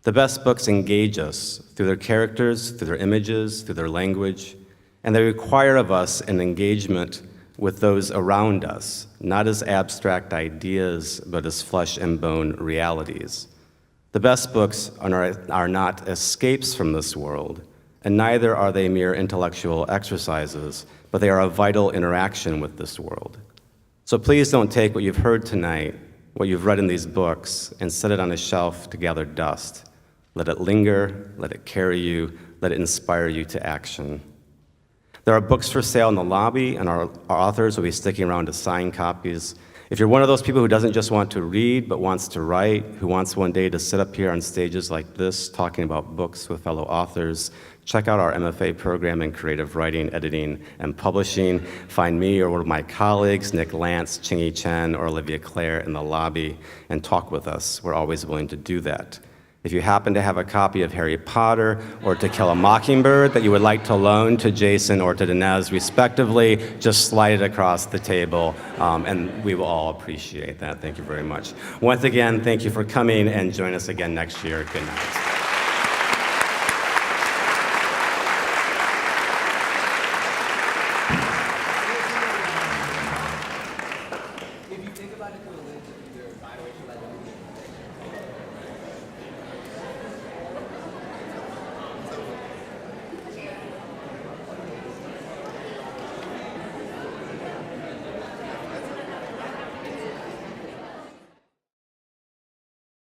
The best books engage us through their characters, through their images, through their language, and they require of us an engagement with those around us, not as abstract ideas, but as flesh and bone realities. The best books are not escapes from this world, and neither are they mere intellectual exercises, but they are a vital interaction with this world. So please don't take what you've heard tonight, what you've read in these books, and set it on a shelf to gather dust. Let it linger, let it carry you, let it inspire you to action. There are books for sale in the lobby, and our authors will be sticking around to sign copies. If you're one of those people who doesn't just want to read, but wants to write, who wants one day to sit up here on stages like this talking about books with fellow authors, check out our MFA program in creative writing, editing, and publishing. Find me or one of my colleagues, Nick Lance, Chingy Chen, or Olivia Clare in the lobby, and talk with us. We're always willing to do that. If you happen to have a copy of Harry Potter or To Kill a Mockingbird that you would like to loan to Jason or to Danez, respectively, just slide it across the table, and we will all appreciate that. Thank you very much. Once again, thank you for coming, and join us again next year. Good night.